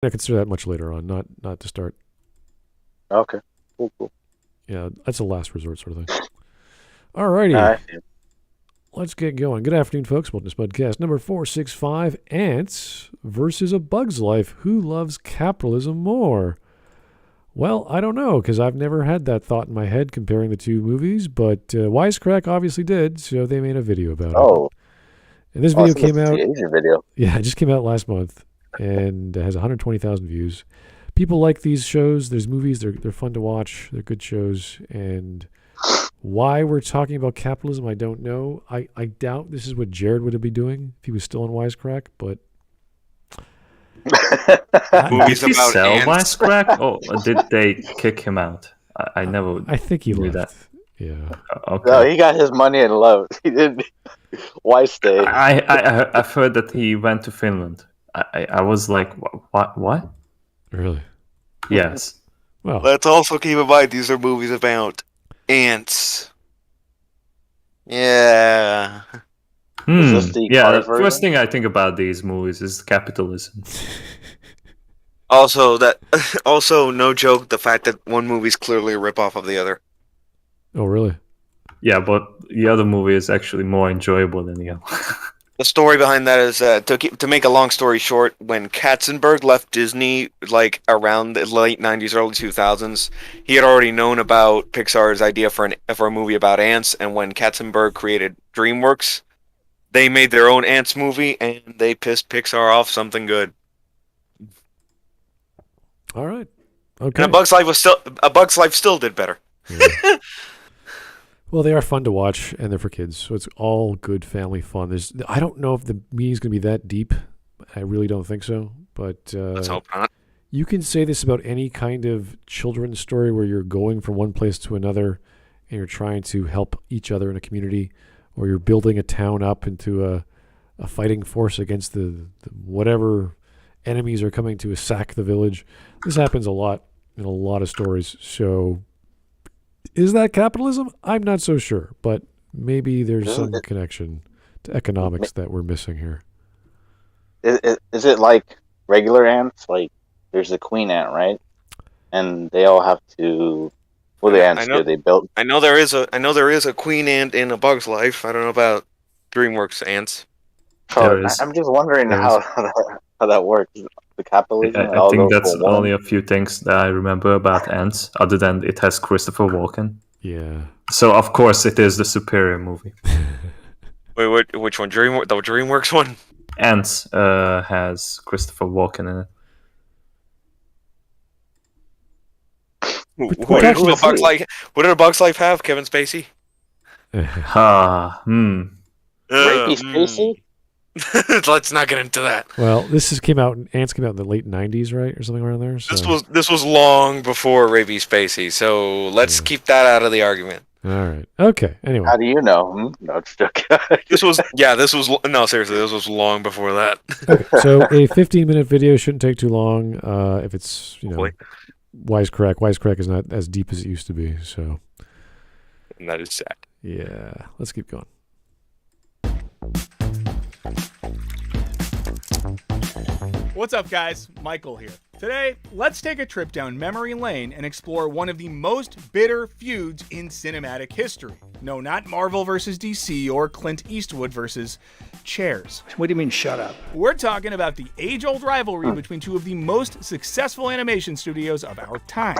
I consider that much later on, not to start. Okay. Cool. Yeah, that's a last resort sort of thing. Alrighty. All right. Let's get going. Good afternoon, folks. Welcome to Smudcast number 465, Antz versus A Bug's Life. Who loves capitalism more? Well, I don't know, because I've never had that thought in my head comparing the two movies, but Wisecrack obviously did, so they made a video about it. And this video came out... Asian video. Yeah, it just came out last month, and it has 120,000 views. People like these shows. There's movies. They're fun to watch. They're good shows, and... Why we're talking about capitalism, I don't know. I doubt this is what Jared would be doing if he was still on Wisecrack, but... Movies did he about sell ants. Wisecrack? Or did they kick him out? I never... I think he knew left. Yeah. Okay. No, he got his money and left. He didn't. Why stay? I've heard that he went to Finland. I was like, what? Really? Yes. Well, Let's also keep in mind these are movies about ants. Yeah. Is this the Yeah, card the version? first thing I think about these movies is capitalism. Also, no joke, the fact that one movie's clearly a ripoff of the other. oh, really? Yeah, but the other movie is actually more enjoyable than the other. The story behind that is to make a long story short, when Katzenberg left Disney, like around the late '90s, early 2000s, he had already known about Pixar's idea for a movie about ants. And when Katzenberg created DreamWorks, they made their own ants movie, and they pissed Pixar off something good. All right. Okay. And A Bug's Life still did better. Yeah. Well, they are fun to watch, and they're for kids, so it's all good family fun. I don't know if the meeting's going to be that deep. I really don't think so. But Let's hope not. you can say this about any kind of children's story where you're going from one place to another and you're trying to help each other in a community, or you're building a town up into a fighting force against the whatever enemies are coming to sack the village. This happens a lot in a lot of stories. So is that capitalism? I'm not so sure, but maybe there's some connection to economics that we're missing here. Is it like regular ants? Like there's a queen ant, right? And they all have to. What do the ants do? They build. I know there is a queen ant in A Bug's Life. I don't know about DreamWorks ants. I'm just wondering how that works. The capitalism. I think that's only a few things that I remember about Antz, other than it has Christopher Walken. Yeah. So of course it is the superior movie. Wait, which one? The DreamWorks one? Antz has Christopher Walken in it. What did A Bug's Life have? Kevin Spacey? Rapey Spacey? Let's not get into that. Well, Antz came out in the late 90s, right? Or something around there. So. This was long before Rapey Spacey, so let's keep that out of the argument. All right. Okay. Anyway. How do you know? No, it's okay. This was long before that. Okay, so a 15-minute video shouldn't take too long. If it's Wisecrack. Wisecrack is not as deep as it used to be. So. And that is sad. Yeah. Let's keep going. What's up, guys? Michael here. Today, let's take a trip down memory lane and explore one of the most bitter feuds in cinematic history. No, not Marvel versus DC or Clint Eastwood versus chairs. What do you mean, shut up? We're talking about the age-old rivalry between two of the most successful animation studios of our time.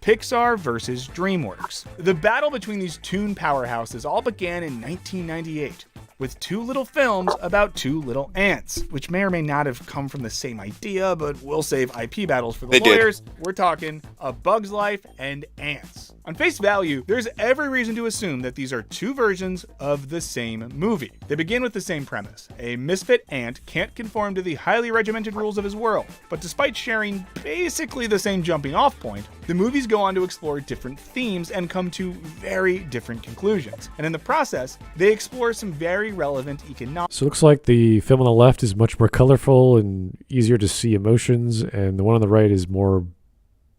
Pixar versus DreamWorks. The battle between these toon powerhouses all began in 1998. With two little films about two little ants, which may or may not have come from the same idea, but we'll save IP battles for the lawyers. We're talking A Bug's Life and Antz. On face value, there's every reason to assume that these are two versions of the same movie. They begin with the same premise. A misfit ant can't conform to the highly regimented rules of his world, but despite sharing basically the same jumping off point, the movies go on to explore different themes and come to very different conclusions. And in the process, they explore some very relevant economic. So it looks like the film on the left is much more colorful and easier to see emotions, and the one on the right is more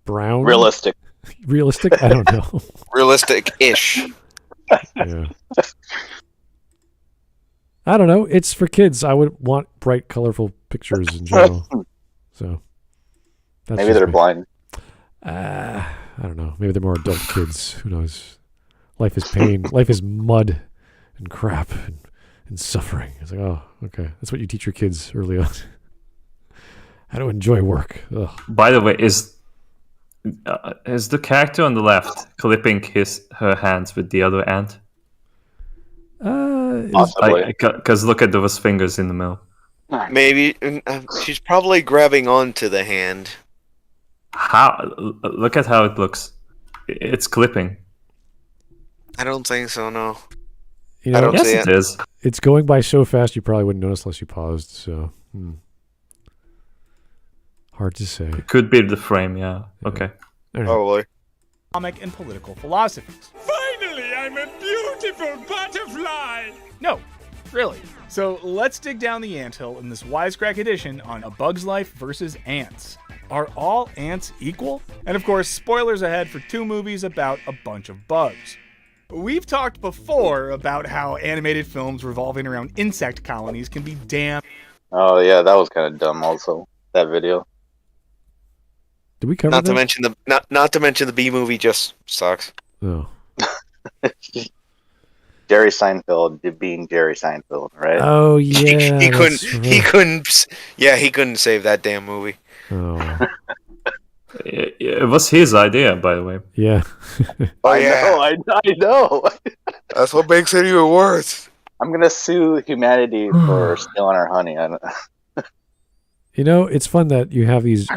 brown. Realistic. Realistic? I don't know. Realistic-ish. Yeah. I don't know. It's for kids. I would want bright, colorful pictures in general. So That's Maybe just they're me. blind. I don't know. Maybe they're more adult kids. Who knows? Life is pain. Life is mud and crap and suffering. It's like, oh, okay. That's what you teach your kids early on. How to enjoy work. Ugh. By the way, is the character on the left clipping her hands with the other ant? Possibly. Because look at those fingers in the middle. Maybe she's probably grabbing onto the hand. Look at how it looks. It's clipping. I don't think so. No. You know, I don't Yes, see it it. is. it's going by so fast you probably wouldn't notice unless you paused. So, hard to say. It could be the frame, yeah. Okay. All right. Probably. Economic and political philosophies. Finally, I'm a beautiful butterfly! No, really. So let's dig down the anthill in this Wisecrack edition on A Bug's Life versus Ants. Are all ants equal? And of course, spoilers ahead for 2 movies about a bunch of bugs. We've talked before about how animated films revolving around insect colonies can be damn. Oh yeah, that was kind of dumb. Also, that video. Did we cover Not that? to mention not to mention the B movie just sucks. Oh. Jerry Seinfeld being Jerry Seinfeld, right? Oh yeah. he that's he couldn't save that damn movie. Oh It was his idea, by the way. yeah. I yeah. know, I know. That's what makes it even worse. I'm gonna sue humanity for stealing our honey. You know, it's fun that you have these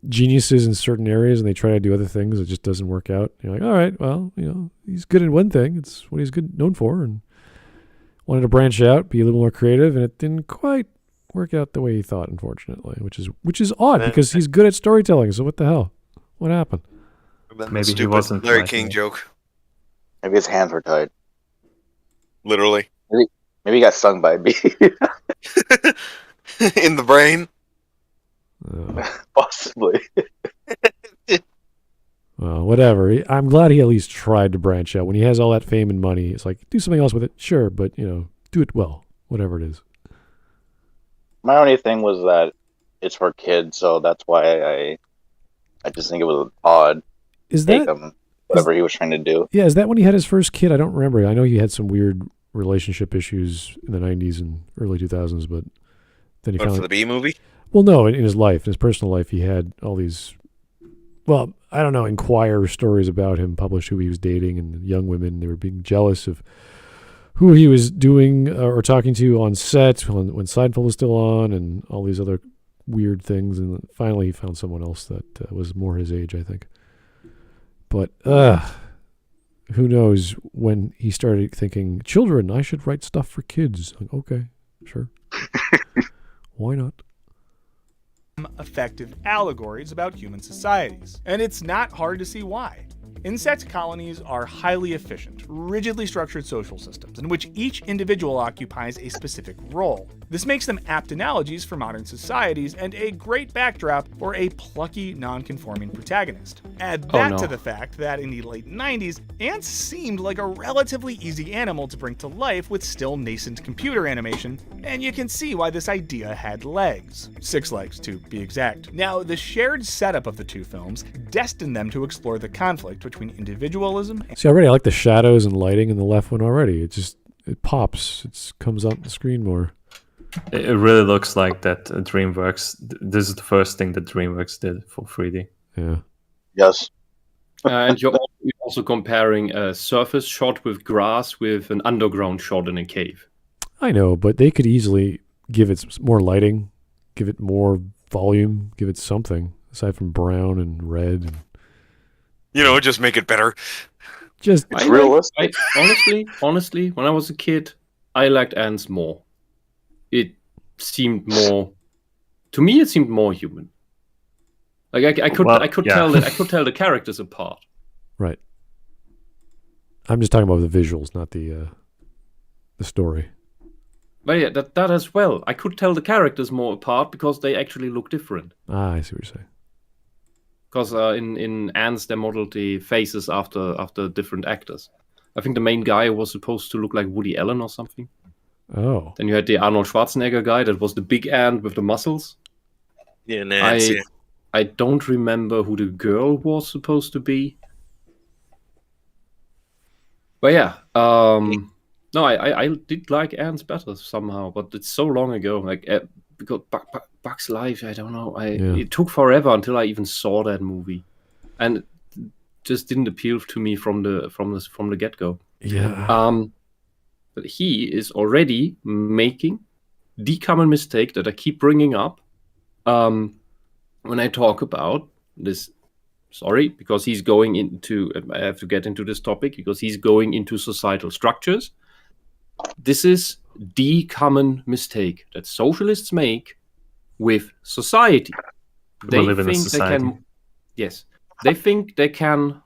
geniuses in certain areas and they try to do other things. It just doesn't work out. You're like, all right, well, you know, he's good at one thing. It's what he's good known for, and wanted to branch out, be a little more creative, and it didn't quite work out the way he thought, unfortunately, which is odd because he's good at storytelling. So what the hell? What happened? Maybe he Stupid wasn't Larry right, King yeah. joke. Maybe his hands were tied. Literally. Maybe he got stung by a bee. In the brain. Possibly. Well, whatever. I'm glad he at least tried to branch out. When he has all that fame and money, it's like, do something else with it. Sure, but, you know, do it well, whatever it is. My only thing was that it's for kids, so that's why I just think it was odd. Is Take that, him whatever he was trying to do. yeah, is that when he had his first kid? I don't remember. I know he had some weird relationship issues in the 90s and early 2000s, but then he But for found the B movie? well, no, in his life, in his personal life, he had all these, well, I don't know, Inquirer stories about him published who he was dating and young women. They were being jealous of who he was doing or talking to on set when Seinfeld was still on and all these other weird things. And finally he found someone else that was more his age, I think. But who knows when he started thinking, children, I should write stuff for kids. Like, okay, sure. Why not? Effective allegories about human societies. And it's not hard to see why. Insect colonies are highly efficient, rigidly structured social systems in which each individual occupies a specific role. This makes them apt analogies for modern societies and a great backdrop for a plucky, non-conforming protagonist. Add that to the fact that in the late 90s, ants seemed like a relatively easy animal to bring to life with still nascent computer animation, and you can see why this idea had legs. 6 legs, to be exact. Now, the shared setup of the 2 films destined them to explore the conflict between individualism and See, already I like the shadows and lighting in the left one already. It pops. It comes on the screen more. It really looks like that DreamWorks. This is the first thing that DreamWorks did for 3D. Yeah. Yes. And you're also comparing a surface shot with grass with an underground shot in a cave. I know, but they could easily give it more lighting, give it more volume, give it something aside from brown and red. And You know, just make it better. just It's realistic. Honestly, when I was a kid, I liked ants more. It seemed more, to me, it seemed more human. Like I could tell the characters apart. right. I'm just talking about the visuals, not the story. But yeah, that as well. I could tell the characters more apart because they actually look different. I see what you're saying. Because in Antz, they modeled the faces after different actors. I think the main guy was supposed to look like Woody Allen or something. Oh, Then you had the Arnold Schwarzenegger guy that was the big ant with the muscles. Yeah, Nancy. I don't remember who the girl was supposed to be. But yeah, no, I did like Antz better somehow, but it's so long ago. Like because Bugs Life, I don't know. It took forever until I even saw that movie, and it just didn't appeal to me from the get go. Yeah. But he is already making the common mistake that I keep bringing up when I talk about this. Sorry, because he's going into, I have to get into this topic because he's going into societal structures. This is the common mistake that socialists make with society. We live in a society. They think they can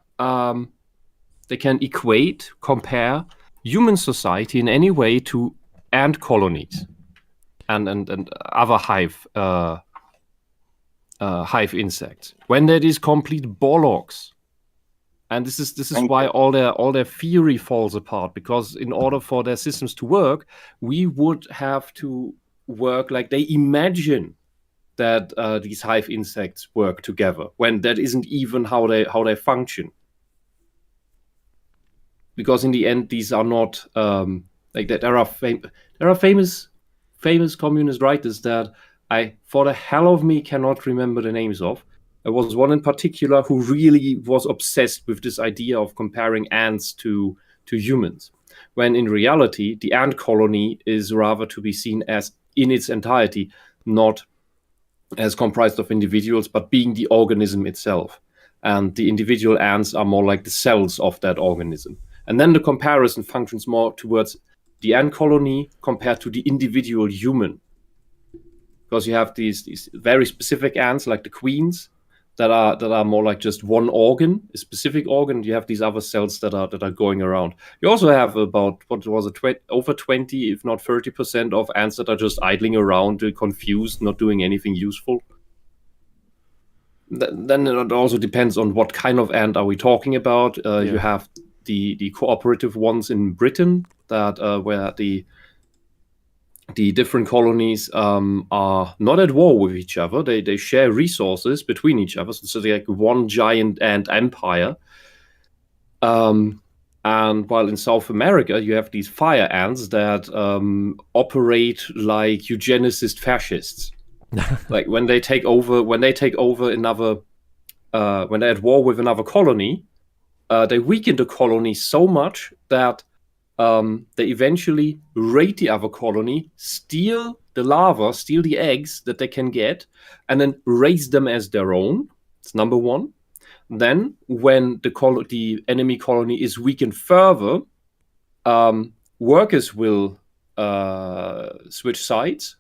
compare human society in any way to ant colonies and other hive insects, when that is complete bollocks. And this is why all their theory falls apart, because in order for their systems to work, we would have to work like they imagine that these hive insects work together, when that isn't even how they function. Because in the end, these are not like that. There are famous communist writers that I, for the hell of me, cannot remember the names of. There was one in particular who really was obsessed with this idea of comparing ants to humans, when in reality, the ant colony is rather to be seen as in its entirety, not as comprised of individuals, but being the organism itself. And the individual ants are more like the cells of that organism. And then the comparison functions more towards the ant colony compared to the individual human. Because you have these very specific ants, like the queens, that are more like just one organ, a specific organ. You have these other cells that are going around. You also have about, over 20, if not 30% of ants that are just idling around, confused, not doing anything useful. Then it also depends on what kind of ant are we talking about. You have the cooperative ones in Britain that where the different colonies are not at war with each other. They share resources between each other. So they're like one giant ant empire. And while in South America, you have these fire ants that operate like eugenicist fascists. Like when they take over another, when they're at war with another colony, they weaken the colony so much that they eventually raid the other colony, steal the larvae, steal the eggs that they can get, and then raise them as their own. It's number one. Then, when the enemy colony is weakened further, workers will switch sides,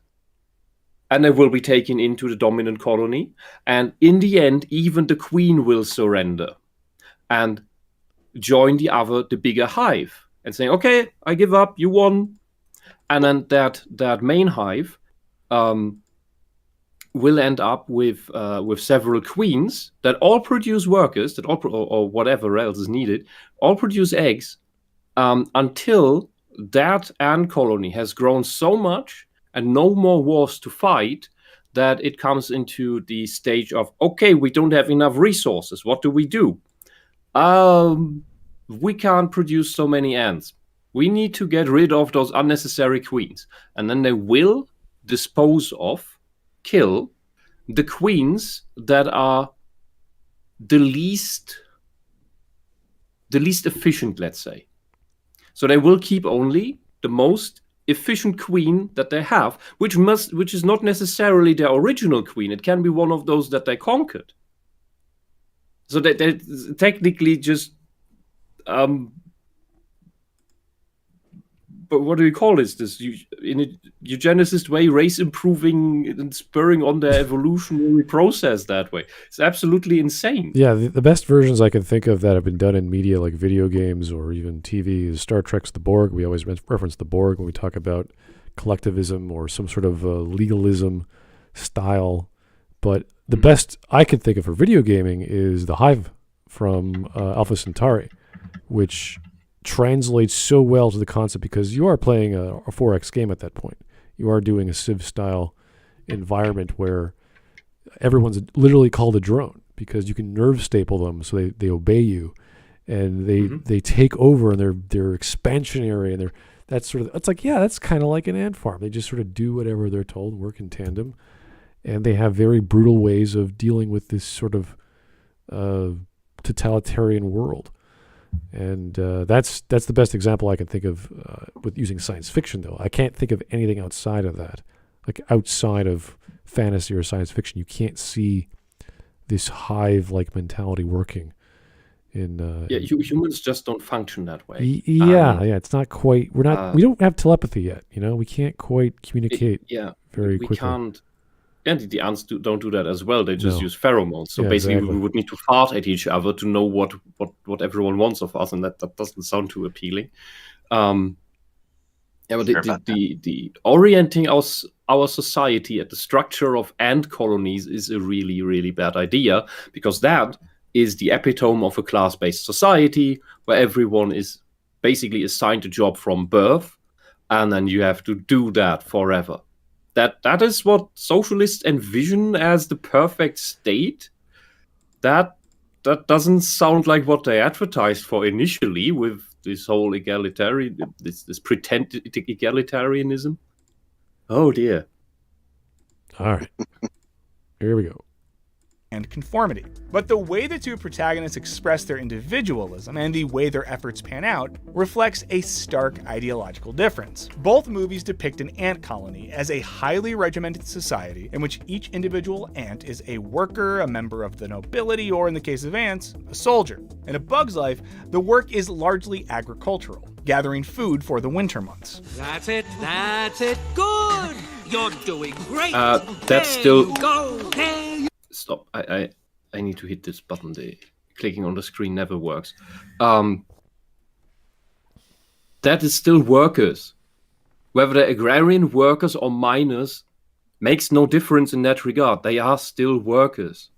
and they will be taken into the dominant colony. And in the end, even the queen will surrender and join the bigger hive. And saying, okay, I give up, you won. And then that main hive will end up with several queens that all produce workers, that all or whatever else is needed, all produce eggs until that ant colony has grown so much and no more wars to fight that it comes into the stage of, okay, we don't have enough resources. What do we do? We can't produce so many ants. We need to get rid of those unnecessary queens. And then they will kill the queens that are the least efficient, let's say. So they will keep only the most efficient queen that they have, which is not necessarily their original queen. It can be one of those that they conquered. So they technically just but what do you call this? In a eugenicist way, race improving and spurring on their evolutionary process that way. It's absolutely insane. Yeah, the best versions I can think of that have been done in media, like video games or even TV, is Star Trek's The Borg. We always reference The Borg when we talk about collectivism or some sort of legalism style. But the best I can think of for video gaming is the Hive from Alpha Centauri, which translates so well to the concept because you are playing a 4X game at that point. You are doing a Civ style environment where everyone's literally called a drone because you can nerve staple them so they obey you, and they take over, and they're expansionary, and that's sort of, it's like, yeah, that's kind of like an ant farm. They just sort of do whatever they're told, work in tandem, and they have very brutal ways of dealing with this sort of totalitarian world. And that's the best example I can think of with using science fiction, though. I can't think of anything outside of that. Like outside of fantasy or science fiction, you can't see this hive-like mentality working. Humans just don't function that way. It's not quite. We don't have telepathy yet. We can't quite communicate. Very quickly. We can't. And the ants don't do that as well. They just use pheromones. So basically, exactly. We would need to fart at each other to know what everyone wants of us, and that doesn't sound too appealing. But the orienting our society at the structure of ant colonies is a really, really bad idea, because that is the epitome of a class-based society where everyone is basically assigned a job from birth, and then you have to do that forever. That is what socialists envision as the perfect state. That doesn't sound like what they advertised for initially with this whole this pretended egalitarianism. Oh dear. All right. Here we go. And conformity. But the way the two protagonists express their individualism and the way their efforts pan out reflects a stark ideological difference. Both movies depict an ant colony as a highly regimented society in which each individual ant is a worker, a member of the nobility, or in the case of ants, a soldier. In A Bug's Life, the work is largely agricultural, gathering food for the winter months. That's it, good! You're doing great! That's still... Stop. I need to hit this button. The clicking on the screen never works. That is still workers. Whether they're agrarian workers or miners makes no difference in that regard. They are still workers.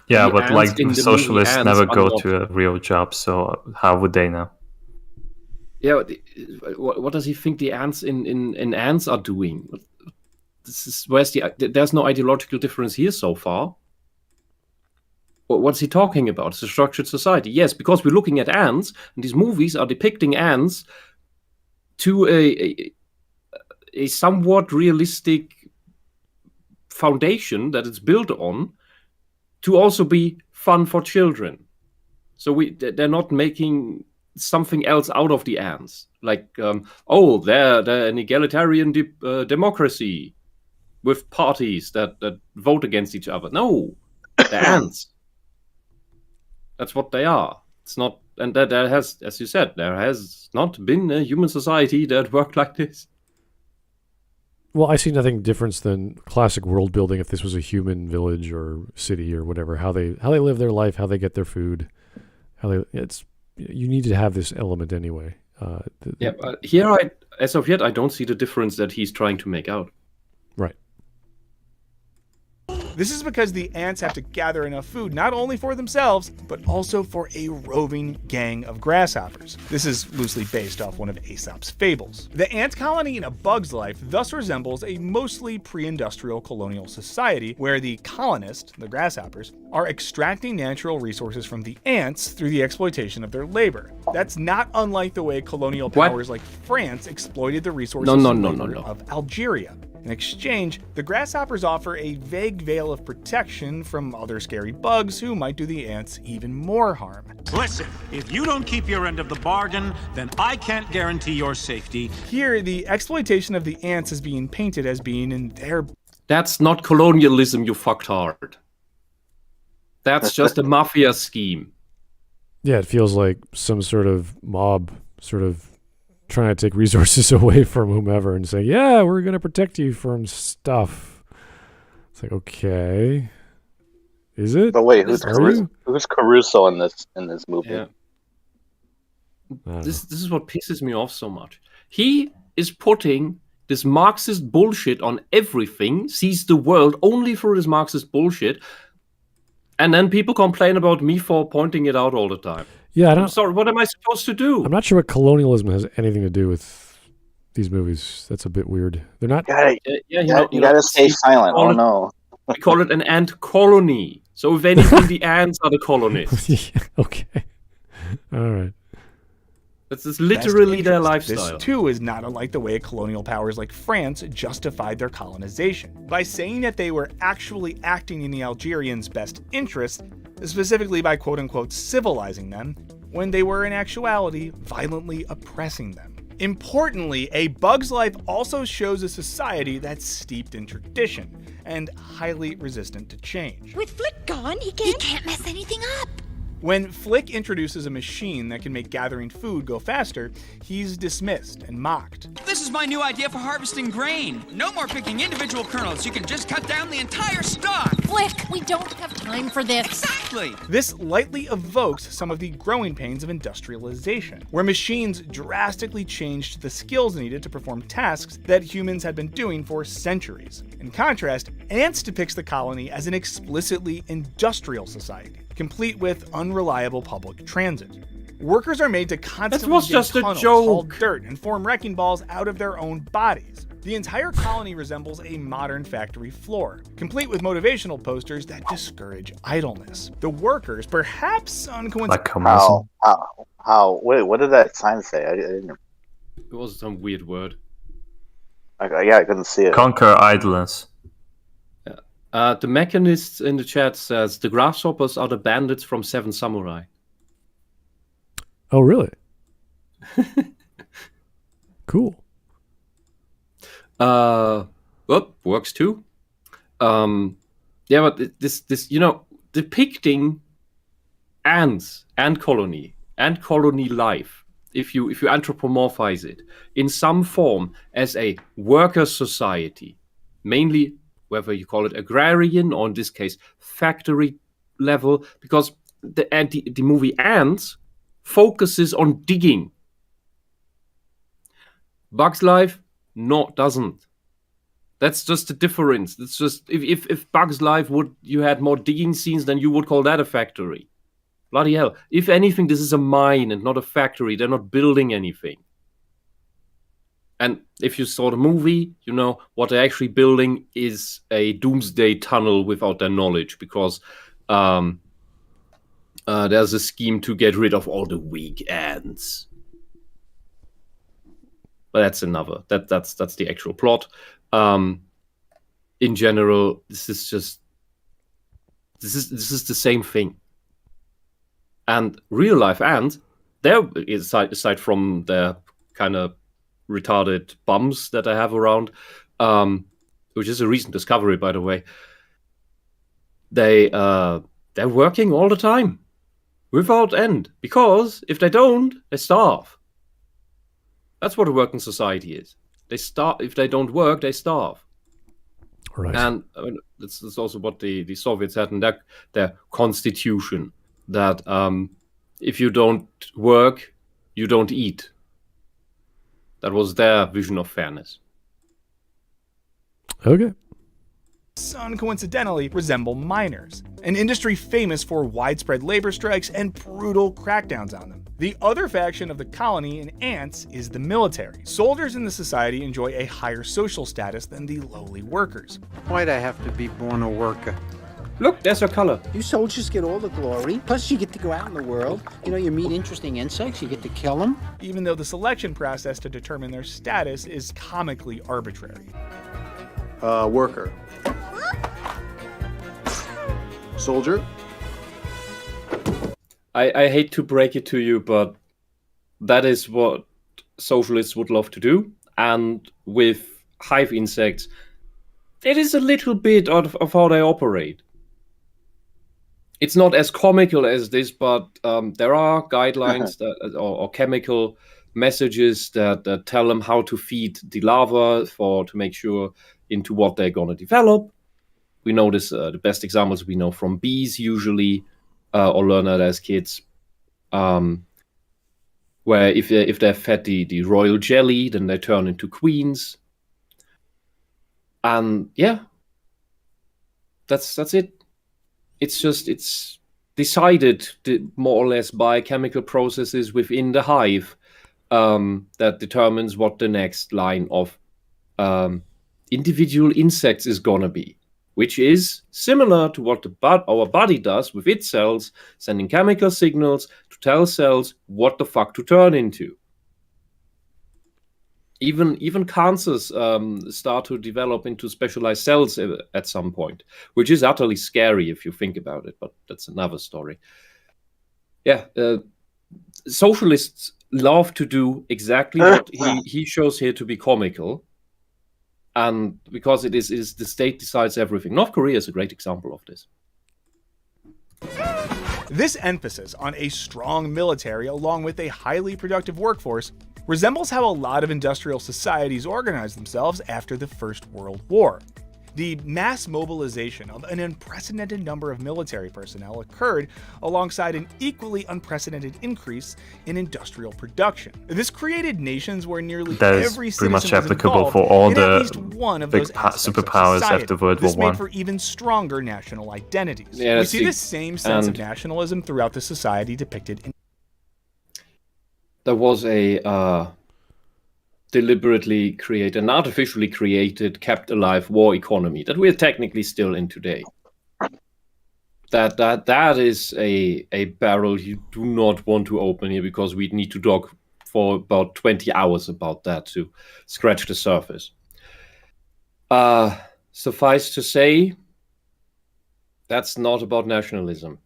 Yeah, but like the socialists never go to a real job, so how would they know? Yeah, what does he think the ants in ants are doing? There's no ideological difference here so far. What's he talking about? It's a structured society. Yes, because we're looking at ants, and these movies are depicting ants to a somewhat realistic foundation that it's built on to also be fun for children. So they're not making something else out of the ants. Like, they're an egalitarian democracy with parties that vote against each other. No, they're ants. That's what they are. It's not, and that there has, as you said, there has not been a human society that worked like this. Well, I see nothing different than classic world building. If this was a human village or city or whatever, how they live their life, how they get their food, you need to have this element anyway. Here, as of yet, I don't see the difference that he's trying to make out. Right. This is because the ants have to gather enough food not only for themselves, but also for a roving gang of grasshoppers. This is loosely based off one of Aesop's fables. The ant colony in A Bug's Life thus resembles a mostly pre-industrial colonial society where the colonists, the grasshoppers, are extracting natural resources from the ants through the exploitation of their labor. That's not unlike the way colonial powers like France exploited the resources of Algeria. In exchange, the grasshoppers offer a vague veil of protection from other scary bugs who might do the ants even more harm. Listen, if you don't keep your end of the bargain, then I can't guarantee your safety. Here, the exploitation of the ants is being painted as being in their... That's not colonialism, you fucktard. That's just a mafia scheme. Yeah, it feels like some sort of mob trying to take resources away from whomever and say, yeah, we're going to protect you from stuff. It's like, okay. Is it? But wait, who's Caruso in this movie? Yeah. This is what pisses me off so much. He is putting this Marxist bullshit on everything, sees the world only through this Marxist bullshit, and then people complain about me for pointing it out all the time. Yeah, I'm sorry, what am I supposed to do? I'm not sure what colonialism has anything to do with these movies. That's a bit weird. They're not... You gotta stay silent. Oh, no. We call it an ant colony. So if anything, the ants are the colonists. Okay. All right. That's just literally their Best interest. lifestyle. This, too, is not unlike the way colonial powers like France justified their colonization. By saying that they were actually acting in the Algerians' best interest, specifically by quote-unquote civilizing them, when they were in actuality violently oppressing them. Importantly, A Bug's Life also shows a society that's steeped in tradition and highly resistant to change. With Flick gone, he can't mess anything up. When Flick introduces a machine that can make gathering food go faster, he's dismissed and mocked. This is my new idea for harvesting grain. No more picking individual kernels. You can just cut down the entire stalk. Flick, we don't have time for this. Exactly. This lightly evokes some of the growing pains of industrialization, where machines drastically changed the skills needed to perform tasks that humans had been doing for centuries. In contrast, Antz depicts the colony as an explicitly industrial society, complete with unreliable public transit. Workers are made to constantly was dig just a tunnels, joke. haul dirt, and form wrecking balls out of their own bodies. The entire colony resembles a modern factory floor, complete with motivational posters that discourage idleness. The workers, perhaps uncoincidentally, Like communism. How? Wait, what did that sign say? I didn't. It was some weird word. I couldn't see it. Conquer idleness. The mechanist in the chat says the grasshoppers are the bandits from Seven Samurai. Oh, really? Cool. Works too. But this depicting ants, ant colony life. If you anthropomorphize it in some form as a worker society, mainly whether you call it agrarian or in this case factory level, because the movie Antz focuses on digging. Bug's Life doesn't. That's just the difference. It's just if Bug's Life you had more digging scenes, then you would call that a factory. Bloody hell. If anything, this is a mine and not a factory. They're not building anything. And if you saw the movie, you know what they're actually building is a doomsday tunnel without their knowledge, because there's a scheme to get rid of all the weak ants. But that's another. That's the actual plot. In general, this is the same thing. And real life ants, they're aside from their kind of retarded bums that I have around, which is a recent discovery, by the way. They're working all the time, without end, because if they don't, they starve. That's what a working society is. They starve. If they don't work, they starve. Right. And I mean, that's also what the Soviets had in their constitution, that if you don't work, you don't eat. That was their vision of fairness. Okay. uncoincidentally resemble miners, an industry famous for widespread labor strikes and brutal crackdowns on them. The other faction of the colony in Antz is the military. Soldiers in the society enjoy a higher social status than the lowly workers. Why'd I have to be born a worker? Look, there's her color. You soldiers get all the glory, plus you get to go out in the world. You know, you meet interesting insects, you get to kill them. Even though the selection process to determine their status is comically arbitrary. Worker. Soldier. I hate to break it to you, but that is what socialists would love to do. And with hive insects, it is a little bit of how they operate. It's not as comical as this, but there are guidelines that, or chemical messages that tell them how to feed the larva to make sure into what they're going to develop. We know this, the best examples we know from bees usually, or learn that as kids, where if they're fed the royal jelly, then they turn into queens. And yeah, that's it. It's decided more or less by chemical processes within the hive that determines what the next line of individual insects is gonna be. which is similar to what our body does with its cells, sending chemical signals to tell cells what the fuck to turn into. Even cancers start to develop into specialized cells at some point, which is utterly scary if you think about it, but that's another story. Yeah, socialists love to do exactly what he shows here to be comical, and because it is the state decides everything. North Korea is a great example of this. This emphasis on a strong military along with a highly productive workforce resembles how a lot of industrial societies organized themselves after the First World War. The mass mobilization of an unprecedented number of military personnel occurred alongside an equally unprecedented increase in industrial production. This created nations where nearly every citizen was applicable for all in at least the one of big those aspects superpowers of society. after World War This made One. for even stronger national identities. Yeah, we see the same sense of nationalism throughout the society depicted in. There was a deliberately created, an artificially created, kept alive war economy that we're technically still in today. That is a barrel you do not want to open here, because we'd need to talk for about 20 hours about that to scratch the surface. Suffice to say, that's not about nationalism.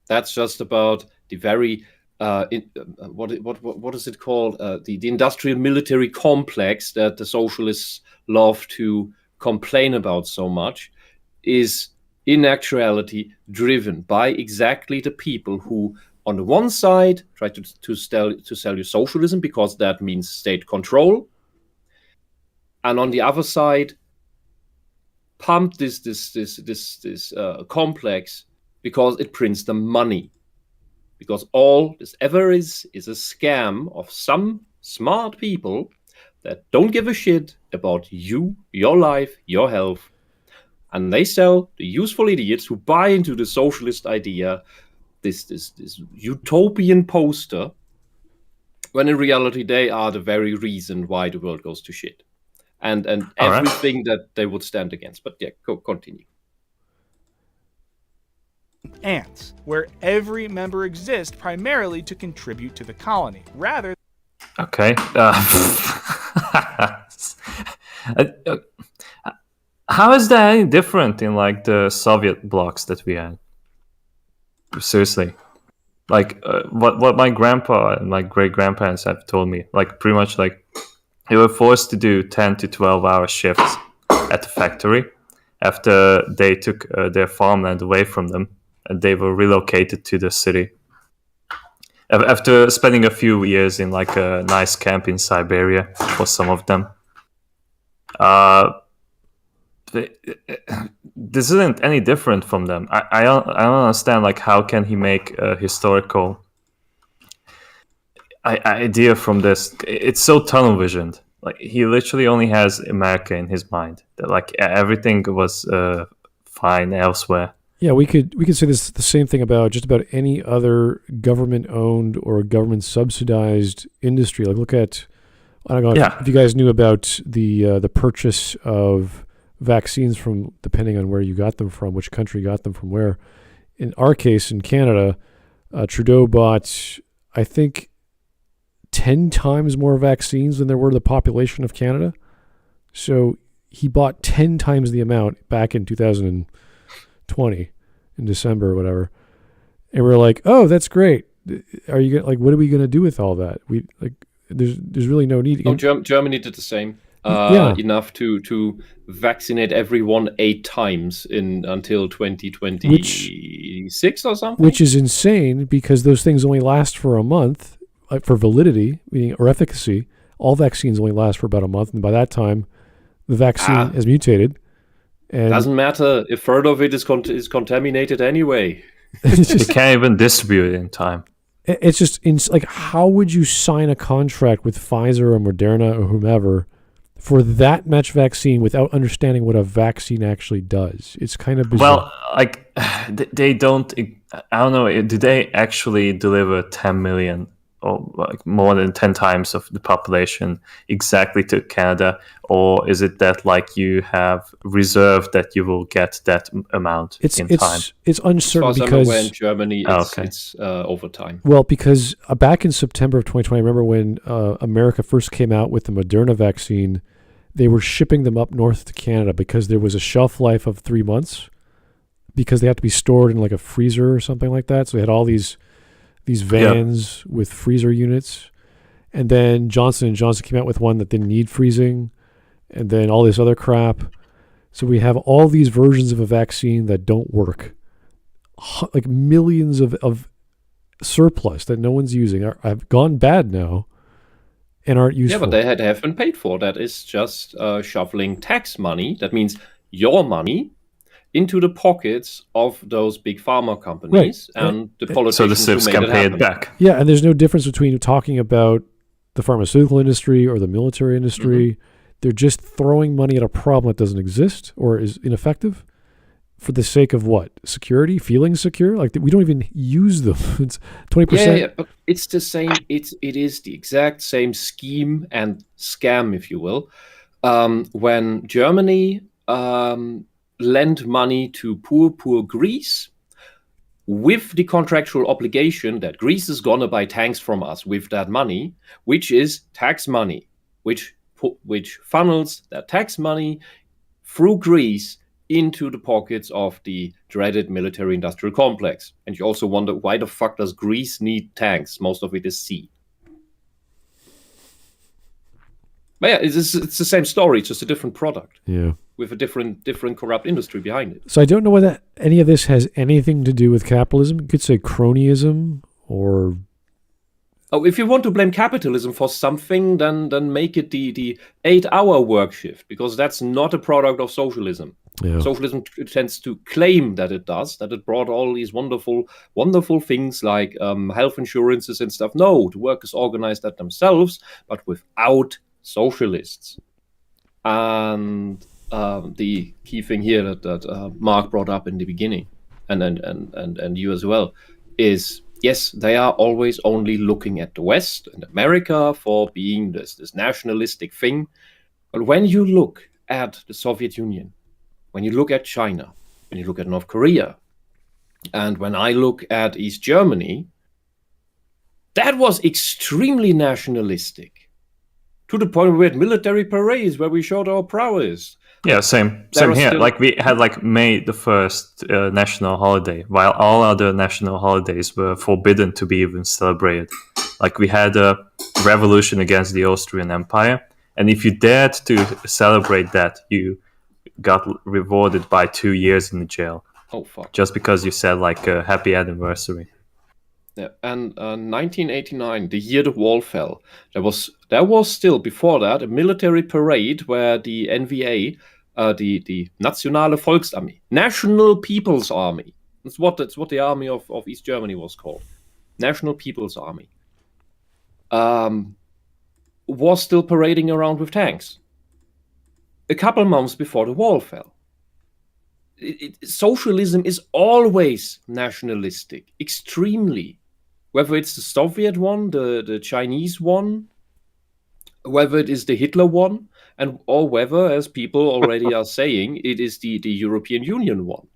That's just about the very what is it called? The industrial military complex that the socialists love to complain about so much is in actuality driven by exactly the people who, on the one side, try to sell you socialism because that means state control, and on the other side, pump this complex because it prints them money. Because all this ever is a scam of some smart people that don't give a shit about you, your life, your health. And they sell the useful idiots who buy into the socialist idea, this utopian poster, when in reality they are the very reason why the world goes to shit. And everything that they would stand against. But yeah, continue. Antz, where every member exists primarily to contribute to the colony, rather. Okay. How is that any different in like the Soviet blocks that we had? Seriously, like what my grandpa and my great grandparents have told me, like pretty much like they were forced to do 10 to 12 hour shifts at the factory after they took their farmland away from them. And they were relocated to the city after spending a few years in like a nice camp in Siberia for some of them. This isn't any different from them. I don't understand, like, how can he make a historical idea from this? It's so tunnel visioned. Like, he literally only has America in his mind. That, like, everything was fine elsewhere. Yeah, we could say the same thing about just about any other government-owned or government-subsidized industry. Like, look at, I don't know if you guys knew about the purchase of vaccines from, depending on where you got them from, which country got them from where. In our case, in Canada, Trudeau bought, I think, 10 times more vaccines than there were the population of Canada. So he bought 10 times the amount back in 2020 in December or whatever. And we're like, oh, that's great. Are you gonna, like, what are we going to do with all that? We like, there's really no need. Oh, Germany did the same. Enough to vaccinate everyone 8 times until 2026 or something. Which is insane, because those things only last for a month for validity, meaning, or efficacy. All vaccines only last for about a month, and by that time, the vaccine has mutated. And doesn't matter if third of it is contaminated anyway. You can't even distribute it in time. It's just like, how would you sign a contract with Pfizer or Moderna or whomever for that much vaccine without understanding what a vaccine actually does? It's kind of bizarre. Well, like, they don't. I don't know. Do they actually deliver 10 million or like more than 10 times of the population exactly to Canada, or is it that like you have reserved that you will get that amount in time? It's uncertain as far as because I'm aware, in Germany it's over time. Well, because back in September of 2020, I remember when America first came out with the Moderna vaccine, they were shipping them up north to Canada because there was a shelf life of 3 months because they have to be stored in like a freezer or something like that. So they had all these vans with freezer units. And then Johnson & Johnson came out with one that didn't need freezing, and then all this other crap. So we have all these versions of a vaccine that don't work. Like millions of surplus that no one's using have gone bad now and aren't useful. Yeah, but they have been paid for. That is just shuffling tax money. That means your money into the pockets of those big pharma companies and the politicians so the civs can pay it back. Yeah, and there's no difference between talking about the pharmaceutical industry or the military industry. Mm-hmm. They're just throwing money at a problem that doesn't exist or is ineffective for the sake of what? Security? Feeling secure? Like we don't even use them. It's 20%. Yeah, but it's the same. It is the exact same scheme and scam, if you will. When Germany lent money to poor Greece with the contractual obligation that Greece is gonna buy tanks from us with that money, which is tax money, which funnels that tax money through Greece into the pockets of the dreaded military-industrial complex. And you also wonder, why the fuck does Greece need tanks? Most of it is sea. But yeah, it's the same story, it's just a different product. Yeah. With a different corrupt industry behind it. So I don't know whether any of this has anything to do with capitalism. You could say cronyism or... Oh, if you want to blame capitalism for something, then make it the 8-hour work shift, because that's not a product of socialism. Yeah. Socialism tends to claim that it does, that it brought all these wonderful things like health insurances and stuff. No, the workers organized that themselves, but without socialists. And the key thing here that Mark brought up in the beginning, and you as well, is yes, they are always only looking at the West and America for being this nationalistic thing. But when you look at the Soviet Union, when you look at China, when you look at North Korea, and when I look at East Germany, that was extremely nationalistic. To the point where we had military parades where we showed our prowess. Yeah, same here. Like we had like May the 1st national holiday, while all other national holidays were forbidden to be even celebrated. Like we had a revolution against the Austrian Empire, and if you dared to celebrate that, you got rewarded by 2 years in the jail. Oh fuck! Just because you said like a happy anniversary. Yeah, and 1989, the year the wall fell, there was still before that a military parade where the NVA, the Nationale Volksarmee, National People's Army, that's what the army of East Germany was called, National People's Army, was still parading around with tanks. A couple months before the wall fell. Socialism is always nationalistic, extremely. Whether it's the Soviet one, the Chinese one, whether it is the Hitler one, or whether, as people already are saying, it is the European Union one.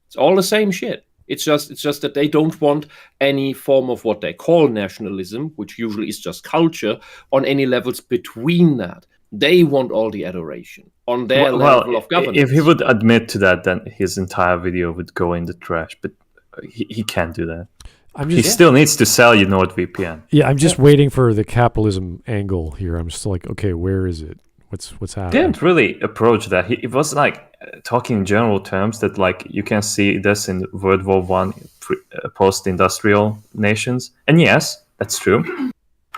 It's all the same shit. It's just that they don't want any form of what they call nationalism, which usually is just culture, on any levels between that. They want all the adoration on their level of governance. If he would admit to that, then his entire video would go in the trash. But he can't do that. He still needs to sell you NordVPN. Yeah, I'm just waiting for the capitalism angle here. I'm just like, okay, where is it? What's happening? Didn't really approach that. It was like talking in general terms that like you can see this in World War I, post-industrial nations, and yes, that's true.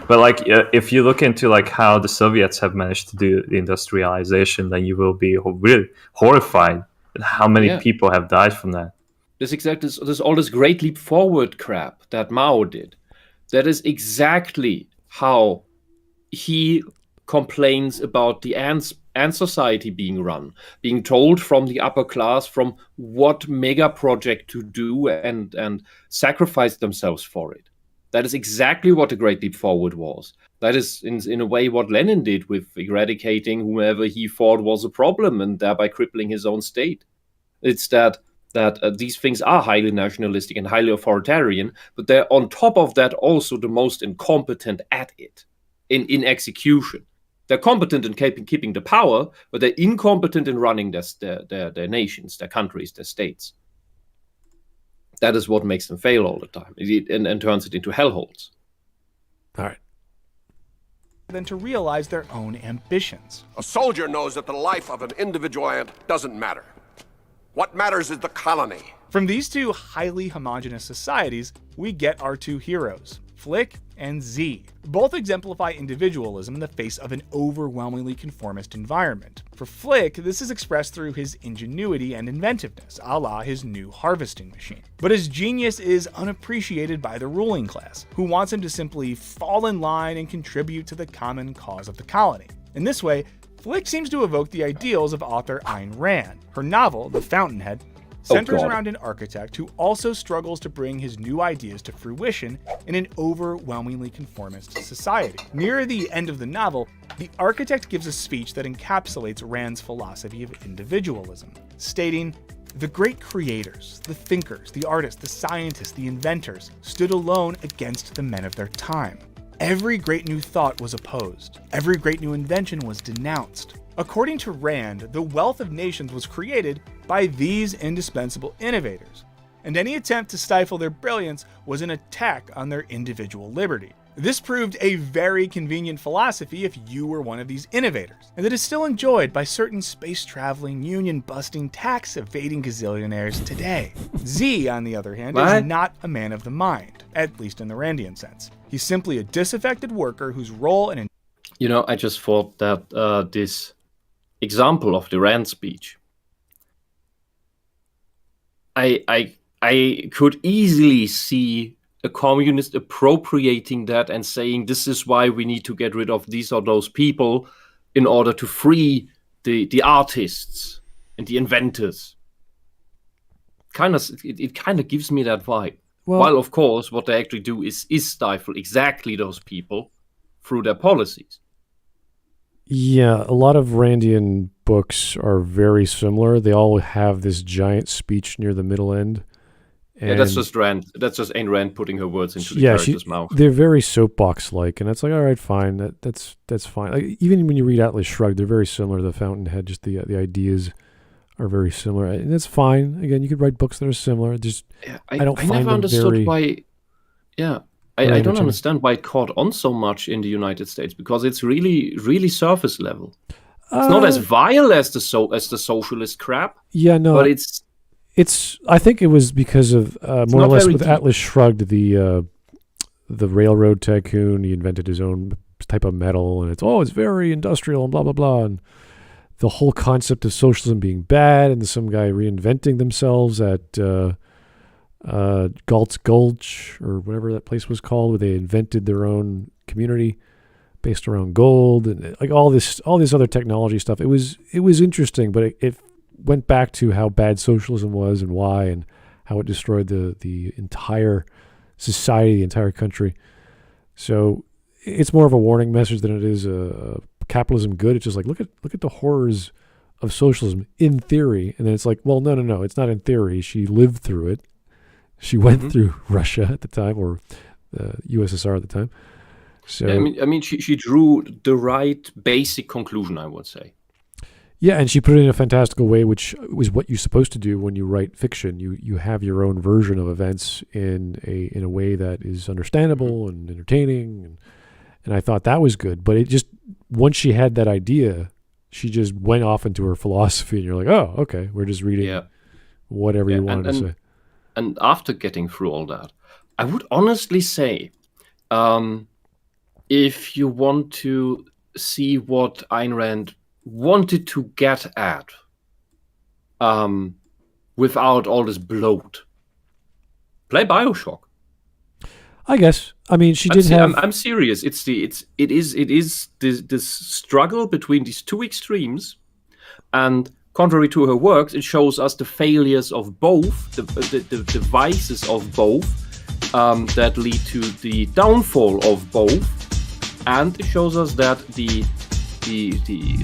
But like, if you look into like how the Soviets have managed to do the industrialization, then you will be really horrified at how many people have died from that. There's all this great leap forward crap that Mao did. That is exactly how he complains about the Antz society being run, being told from the upper class from what mega project to do and sacrifice themselves for it. That is exactly what the Great Leap Forward was. That is, in a way, what Lenin did with eradicating whomever he thought was a problem and thereby crippling his own state. It's that these things are highly nationalistic and highly authoritarian, but they're on top of that also the most incompetent at it in execution. They're competent in keeping the power, but they're incompetent in running their nations, their countries, their states. That is what makes them fail all the time and turns it into hellholes. All right. Than to realize their own ambitions. A soldier knows that the life of an individual ant doesn't matter. What matters is the colony. From these two highly homogeneous societies, we get our two heroes, Flick and Z. Both exemplify individualism in the face of an overwhelmingly conformist environment. For Flick, this is expressed through his ingenuity and inventiveness, a la his new harvesting machine. But his genius is unappreciated by the ruling class, who wants him to simply fall in line and contribute to the common cause of the colony. In this way, Flick seems to evoke the ideals of author Ayn Rand. Her novel, The Fountainhead, centers around an architect who also struggles to bring his new ideas to fruition in an overwhelmingly conformist society. Near the end of the novel, the architect gives a speech that encapsulates Rand's philosophy of individualism, stating, "The great creators, the thinkers, the artists, the scientists, the inventors, stood alone against the men of their time. Every great new thought was opposed. Every great new invention was denounced. According to Rand, the wealth of nations was created by these indispensable innovators, and any attempt to stifle their brilliance was an attack on their individual liberty." This proved a very convenient philosophy if you were one of these innovators, and it is still enjoyed by certain space-traveling, union-busting, tax-evading gazillionaires today. Z, on the other hand, is not a man of the mind, at least in the Randian sense. He's simply a disaffected worker whose role in... You know, I just thought that this example of the Rand speech, I could easily see a communist appropriating that and saying this is why we need to get rid of these or those people in order to free the artists and the inventors. It kind of gives me that vibe. Well, while of course what they actually do is stifle exactly those people through their policies. Yeah, a lot of Randian books are very similar. They all have this giant speech near the middle end. And yeah, that's just Rand. That's just Ayn Rand putting her words into the character's mouth. They're very soapbox-like, and it's like, all right, fine, that's fine. Like, even when you read Atlas Shrugged, they're very similar to The Fountainhead. Just the ideas are very similar, and that's fine. Again, you could write books that are similar. Just I never understood why. Yeah, I don't understand why it caught on so much in the United States, because it's really, really surface level. It's not as vile as the socialist crap. Yeah, no, but it's. I think it was because of more or less with deep. Atlas Shrugged, the railroad tycoon, he invented his own type of metal, and it's very industrial and blah blah blah, and the whole concept of socialism being bad, and some guy reinventing themselves at Galt's Gulch or whatever that place was called, where they invented their own community based around gold, and like all this other technology stuff. It was interesting, but it went back to how bad socialism was and why, and how it destroyed the entire society, the entire country. So it's more of a warning message than it is a capitalism good. It's just like, look at the horrors of socialism in theory. And then it's like, well, no, it's not in theory. She lived through it. She went through Russia at the time, or USSR at the time. So yeah, I mean, she drew the right basic conclusion, I would say. Yeah, and she put it in a fantastical way, which was what you're supposed to do when you write fiction. You have your own version of events in a way that is understandable and entertaining, and I thought that was good. But it just, once she had that idea, she just went off into her philosophy, and you're like, oh, okay, we're just reading whatever you wanted to say. And after getting through all that, I would honestly say, if you want to see what Ayn Rand wanted to get at without all this bloat, play BioShock. I guess. I mean, she did have. I'm serious. It is this struggle between these two extremes, and contrary to her works, it shows us the failures of both, the vices of both, that lead to the downfall of both, and it shows us that the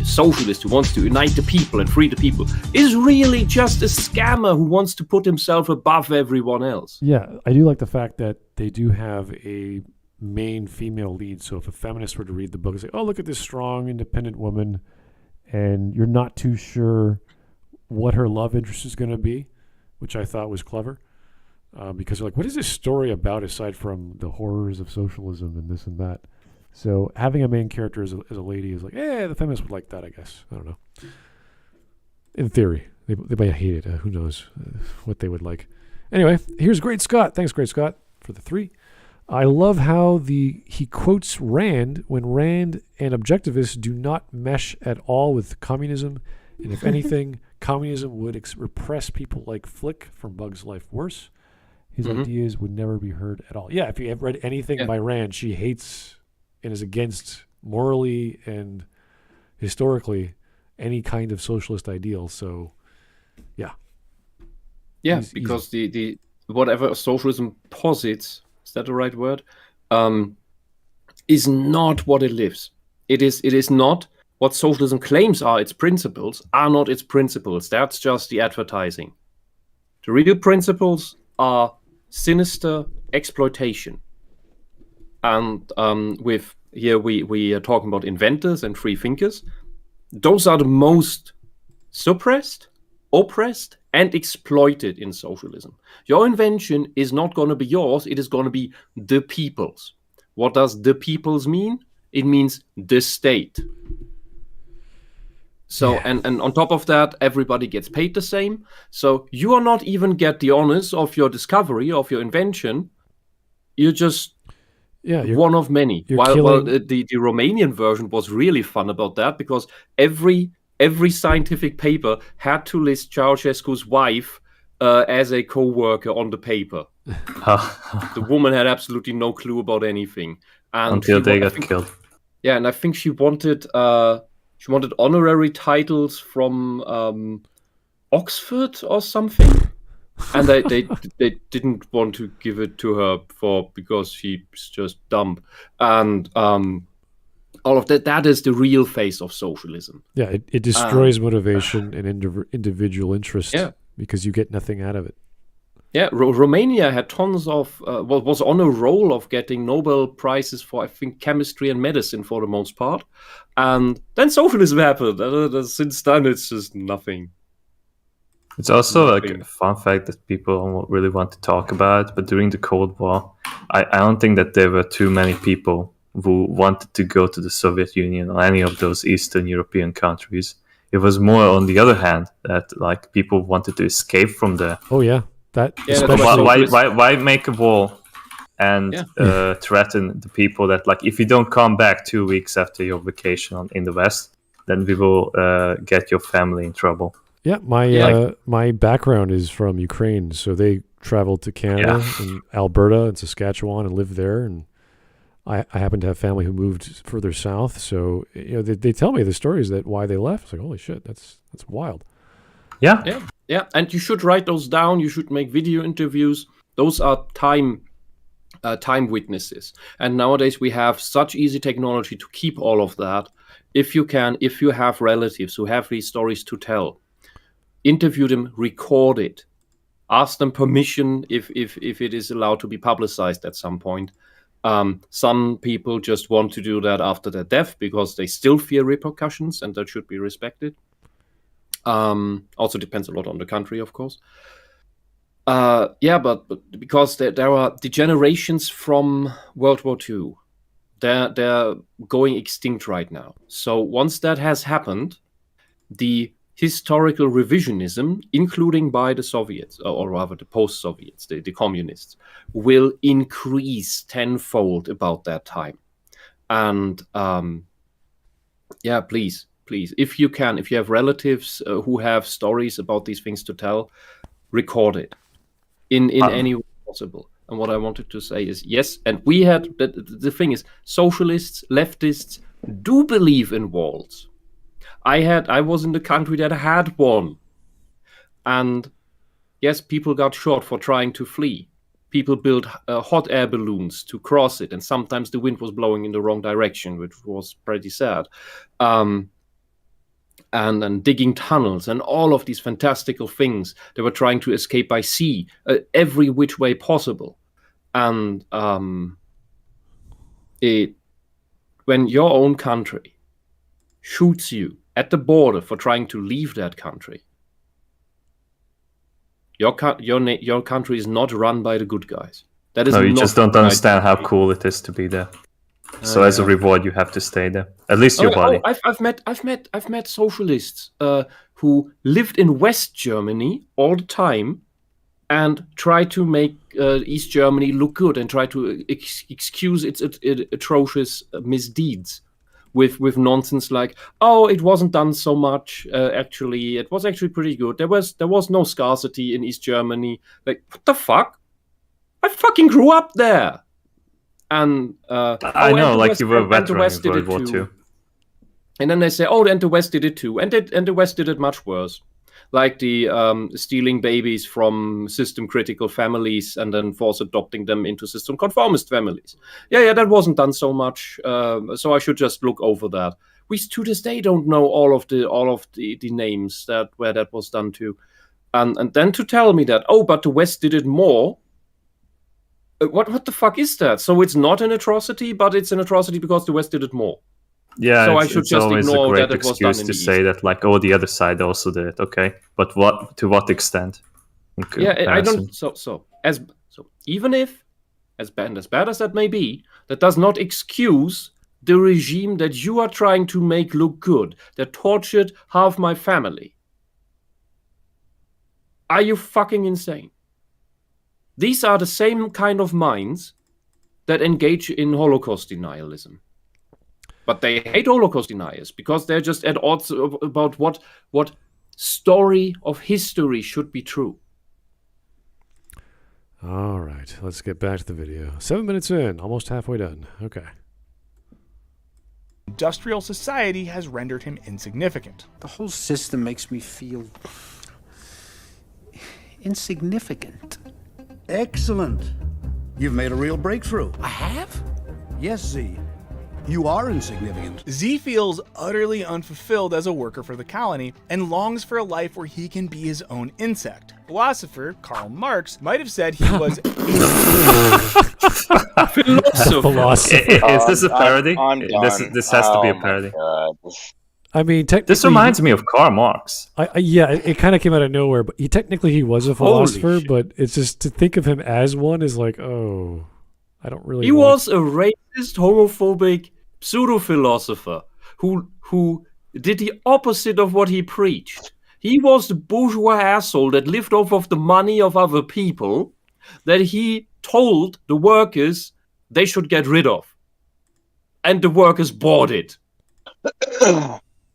socialist who wants to unite the people and free the people is really just a scammer who wants to put himself above everyone else. Yeah, I do like the fact that they do have a main female lead. So if a feminist were to read the book and say, oh, look at this strong, independent woman, and you're not too sure what her love interest is going to be, which I thought was clever. Because they're like, what is this story about aside from the horrors of socialism and this and that? So having a main character as a lady is like, the feminists would like that, I guess. I don't know. In theory. They might hate it. Who knows what they would like. Anyway, here's Great Scott. Thanks, Great Scott, for the 3. I love how he quotes Rand when Rand and objectivists do not mesh at all with communism. And if anything, communism would repress people like Flick from Bug's Life worse. His ideas would never be heard at all. Yeah, if you have read anything by Rand, she hates and is against morally and historically any kind of socialist ideal. So, yeah. Yeah, because the whatever socialism posits, is that the right word? Is not what it lives. It is not what socialism claims are its principles, are not its principles. That's just the advertising. The real principles are sinister exploitation. And with here we are talking about inventors and free thinkers. Those are the most suppressed, oppressed, and exploited in socialism. Your invention is not going to be yours. It is going to be the people's. What does the people's mean? It means the state. So, and on top of that, everybody gets paid the same. So you are not even get the honors of your discovery, of your invention. You're just one of many. While the Romanian version was really fun about that, because every scientific paper had to list Ceausescu's wife as a co-worker on the paper. The woman had absolutely no clue about anything. And until they got killed. Yeah, and I think she wanted honorary titles from Oxford or something. And they didn't want to give it to her because she's just dumb. And all of that is the real face of socialism. Yeah, it destroys motivation and individual interest because you get nothing out of it. Yeah, Romania had tons of, was on a roll of getting Nobel Prizes for, I think, chemistry and medicine for the most part. And then socialism happened. Since then, it's just nothing. It's also like a fun fact that people don't really want to talk about, but during the Cold War, I don't think that there were too many people who wanted to go to the Soviet Union or any of those Eastern European countries. It was more on the other hand that like people wanted to escape from there. Oh yeah. Why make a wall and threaten the people that like if you don't come back 2 weeks after your vacation in the West, then we will get your family in trouble. Yeah, my background is from Ukraine, so they traveled to Canada and Alberta and Saskatchewan and lived there, and I happen to have family who moved further south, so they tell me the stories that why they left. It's like holy shit, that's wild. Yeah, and you should write those down. You should make video interviews. Those are time witnesses. And nowadays we have such easy technology to keep all of that. If you have relatives who have these stories to tell, interview them, record it, ask them permission if it is allowed to be publicized at some point. Some people just want to do that after their death because they still fear repercussions, and that should be respected. Also depends a lot on the country, of course. But because there are the generations from World War II, they're going extinct right now. So once that has happened, the historical revisionism, including by the Soviets, or rather the post-Soviets, the communists, will increase tenfold about that time. And please, if you have relatives who have stories about these things to tell, record it in any way possible. And what I wanted to say is, yes, and we had, the thing is, socialists, leftists do believe in walls. I was in the country that had one. And yes, people got shot for trying to flee. people built hot air balloons to cross it, and sometimes the wind was blowing in the wrong direction, which was pretty sad. And digging tunnels and all of these fantastical things. They were trying to escape by sea, every which way possible. And when your own country shoots you at the border for trying to leave that country, your country is not run by the good guys. That is. No, you just don't understand how cool it is to be there. So as a reward, you have to stay there. At least your body. I've met socialists who lived in West Germany all the time and try to make East Germany look good and try to excuse its atrocious misdeeds with nonsense like, oh, it wasn't done so much. Actually, it was actually pretty good. There was no scarcity in East Germany. Like, what the fuck? I fucking grew up there. And I know, like you were a veteran in World War II. And then they say, oh, and the West did it too. And the West did it much worse. Like the stealing babies from system-critical families and then force adopting them into system-conformist families. Yeah, that wasn't done so much. So I should just look over that. We to this day don't know all of the names where that was done to. And then to tell me that, oh, but the West did it more. What the fuck is that? So it's not an atrocity, but it's an atrocity because the West did it more. Yeah, so I should just ignore that it was done in the East. It's always a great excuse to say that, like, oh, the other side also did it. Okay, but to what extent? I don't. So even if as bad as that may be, that does not excuse the regime that you are trying to make look good, that tortured half my family. Are you fucking insane? These are the same kind of minds that engage in Holocaust denialism. But they hate Holocaust deniers because they're just at odds about what story of history should be true. All right, let's get back to the video. 7 minutes in, almost halfway done. Okay. Industrial society has rendered him insignificant. The whole system makes me feel insignificant. Excellent. You've made a real breakthrough. I have? Yes, Z. You are insignificant. Z feels utterly unfulfilled as a worker for the colony and longs for a life where he can be his own insect. Philosopher Karl Marx might have said he was philosopher. Is this a parody? This has to be a parody. I mean, this reminds me of Karl Marx. It kind of came out of nowhere, but he was a philosopher, but it's just to think of him as one is like, oh, I don't really. He was a racist, homophobic pseudo-philosopher who did the opposite of what he preached. He was the bourgeois asshole that lived off of the money of other people that he told the workers they should get rid of. And the workers bought it.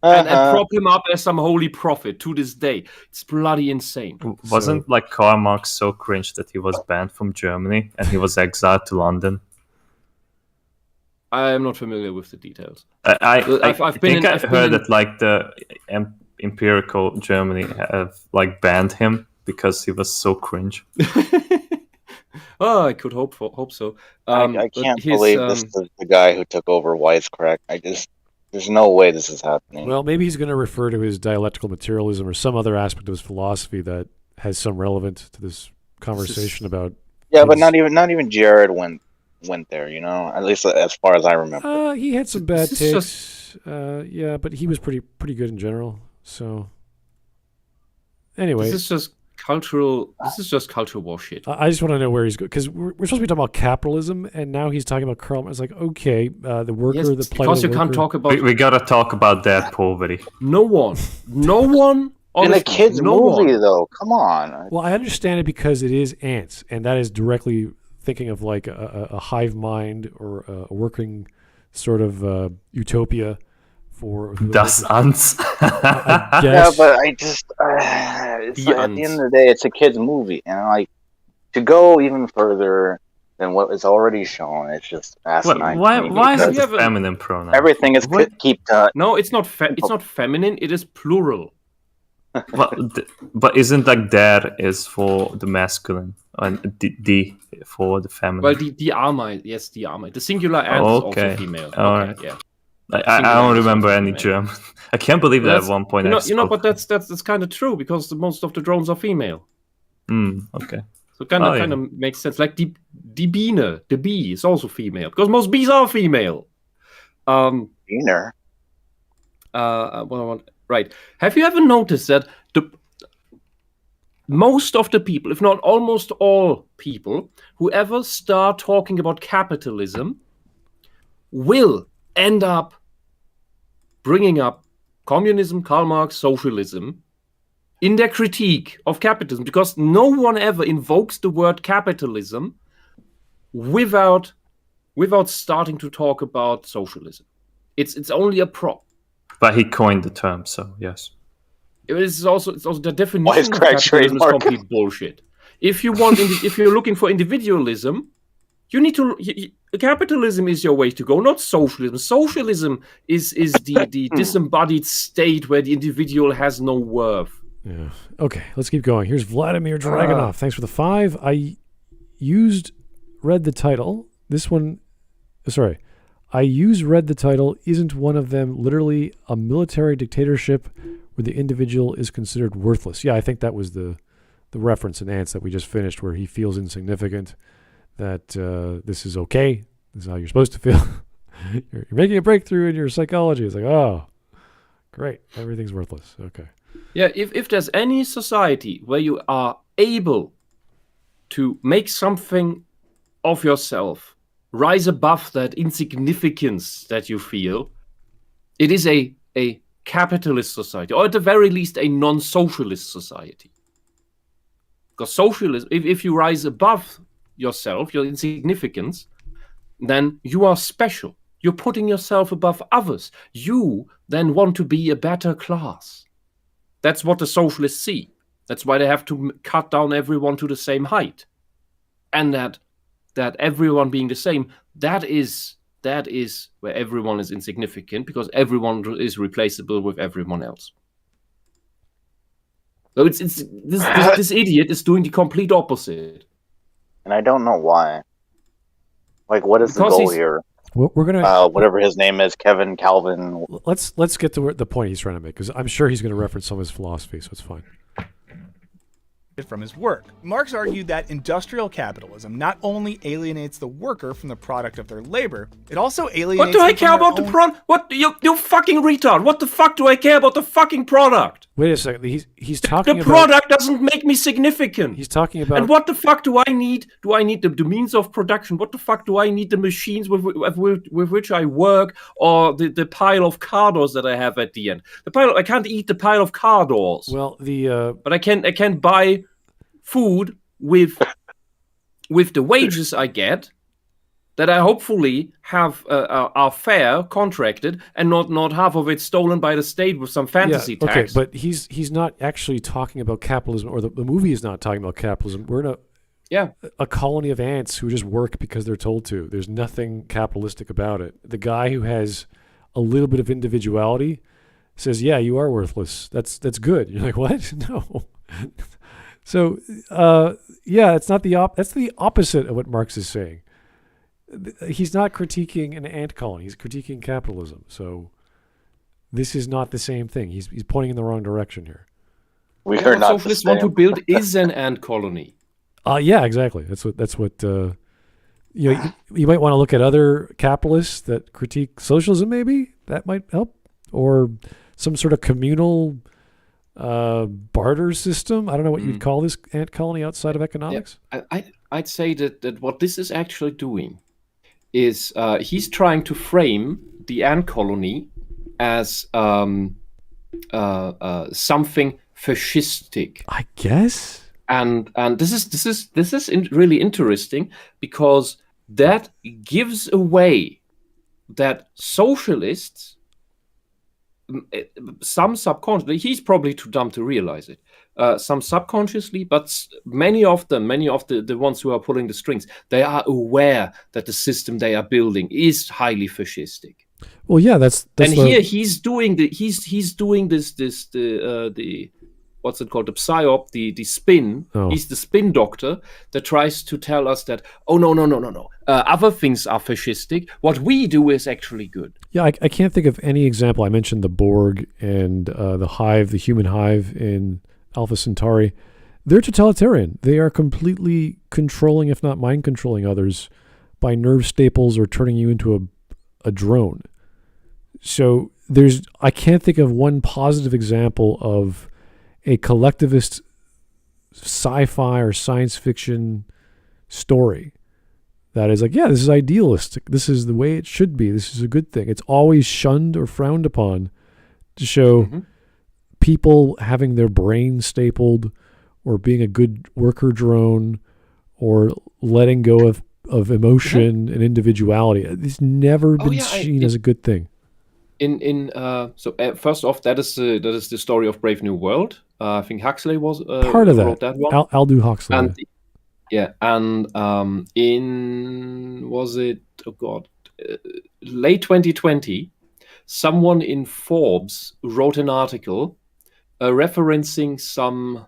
And prop him up as some holy prophet to this day. It's bloody insane. Wasn't like Karl Marx so cringe that he was banned from Germany and he was exiled to London? I am not familiar with the details. I heard that like the empirical Germany have like banned him because he was so cringe. I could hope so. I can't believe this is the guy who took over Wisecrack. There's no way this is happening. Well, maybe he's going to refer to his dialectical materialism or some other aspect of his philosophy that has some relevance to this conversation about. Yeah, but not even Jared went there. You know, at least as far as I remember. He had some bad takes. Yeah, but he was pretty good in general. So anyway, this is just cultural war shit. I just want to know where he's going because we're supposed to be talking about capitalism, and now he's talking about Karl. It's like, okay, the worker, the plight of the because you can't talk about. We gotta talk about that poverty. No one. In a kid's movie, though. Come on. Well, I understand it because it is Antz, and that is directly thinking of like a hive mind or a working sort of utopia for Das Antz. Yeah, but it's like, at the end of the day, it's a kid's movie, and like to go even further than what is already shown, it's just asinine. Why is it a feminine pronoun? Everything is keep. No, it's not. It's not feminine. It is plural. But isn't like der is for the masculine and the for the feminine? Well, the armor, yes, the armor. The singular Antz is also female. All right. Yeah. I don't remember any German. I can't believe that at one point. But that's kind of true because most of the drones are female. Okay. So it kind of makes sense. Like the Biene, the bee is also female because most bees are female. Beener. Right. Have you ever noticed that most of the people, if not almost all people, who ever start talking about capitalism will end up bringing up communism, Karl Marx, socialism in their critique of capitalism, because no one ever invokes the word capitalism without starting to talk about socialism. It's only a prop. But he coined the term, so yes. It's also the definition of capitalism is complete bullshit. If you're looking for individualism, you need to. Capitalism is your way to go, not socialism. Socialism is the disembodied state where the individual has no worth. Yeah. Okay, let's keep going. Here's Vladimir Dragunov. Thanks for the 5. I read the title. This one, sorry. read the title. Isn't one of them literally a military dictatorship where the individual is considered worthless? Yeah, I think that was the reference in Antz that we just finished, where he feels insignificant, that this is okay. This is how you're supposed to feel. You're making a breakthrough in your psychology. It's like, oh, great. Everything's worthless. Okay. Yeah, if there's any society where you are able to make something of yourself, rise above that insignificance that you feel, it is a capitalist society, or at the very least a non-socialist society. Because socialism, if you rise above yourself, your insignificance, then you are special. You're putting yourself above others. You then want to be a better class. That's what the socialists see. That's why they have to cut down everyone to the same height. And that everyone being the same, that is where everyone is insignificant, because everyone is replaceable with everyone else. So this idiot is doing the complete opposite. And I don't know why. Like, what is the goal here? We're gonna whatever his name is, Kevin, Calvin. Let's get to the point he's trying to make, because I'm sure he's going to reference some of his philosophy, so it's fine. From his work, Marx argued that industrial capitalism not only alienates the worker from the product of their labor, it also alienates. What do I care about the product? What you fucking retard? What the fuck do I care about the fucking product? Wait a second. He's talking the about... product doesn't make me significant. He's talking about... And what the fuck do I need? Do I need the means of production? What the fuck do I need the machines with which I work, or the pile of car doors that I have at the end? I can't eat the pile of car doors. Well, but I can buy food with the wages I get, that I hopefully have are fair, contracted, and not half of it stolen by the state with some fantasy tax. Okay, but he's not actually talking about capitalism, or the movie is not talking about capitalism. We're in a colony of ants who just work because they're told to. There's nothing capitalistic about it. The guy who has a little bit of individuality says, "Yeah, you are worthless. That's good." You're like, "What? No." So, it's not that's the opposite of what Marx is saying. He's not critiquing an ant colony. He's critiquing capitalism. So this is not the same thing. He's pointing in the wrong direction here. We are not socialists want to build is an ant colony. Yeah, exactly. That's what you might want to look at other capitalists that critique socialism. Maybe that might help, or some sort of communal barter system. I don't know what you'd call this ant colony outside of economics. Yeah, I'd say that what this is actually doing is he's trying to frame the ant colony as something fascistic, I guess. And this is really interesting, because that gives away that socialists, some subconsciously, he's probably too dumb to realize it, some subconsciously, but many of the ones who are pulling the strings, they are aware that the system they are building is highly fascistic. Well, yeah, that's and here he's doing the what's it called? The psyop, the spin. Oh. He's the spin doctor that tries to tell us that, oh, no. Other things are fascistic. What we do is actually good. Yeah, I can't think of any example. I mentioned the Borg and the Hive, the human Hive in Alpha Centauri. They're totalitarian. They are completely controlling, if not mind controlling others by nerve staples or turning you into a drone. So I can't think of one positive example of a collectivist sci-fi or science fiction story that is like, yeah, this is idealistic. This is the way it should be. This is a good thing. It's always shunned or frowned upon to show people having their brain stapled or being a good worker drone or letting go of emotion and individuality. It's never been seen as a good thing. First off, that is the story of Brave New World. I think Huxley was part of that. Wrote that one. Aldous Huxley. And late 2020, someone in Forbes wrote an article referencing some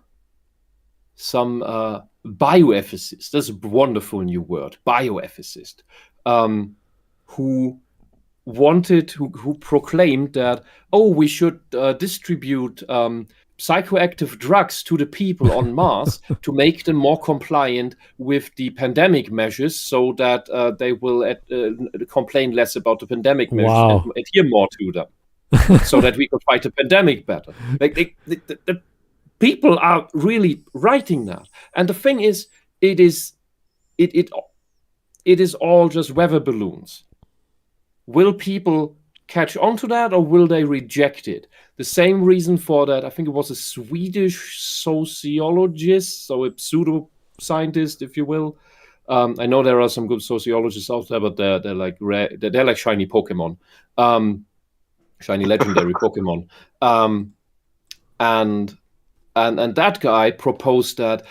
bioethicist. That's a wonderful new word, bioethicist, who proclaimed that, we should distribute psychoactive drugs to the people on Mars to make them more compliant with the pandemic measures so that they will complain less about the pandemic measures and adhere more to them so that we can fight the pandemic better. Like the people are really writing that. And the thing is, it is all just weather balloons. Will people catch on to that or will they reject it? The same reason for that, I think it was a Swedish sociologist, so a pseudo-scientist, if you will. I know there are some good sociologists out there, but they're like shiny Pokemon, shiny legendary Pokemon. And that guy proposed that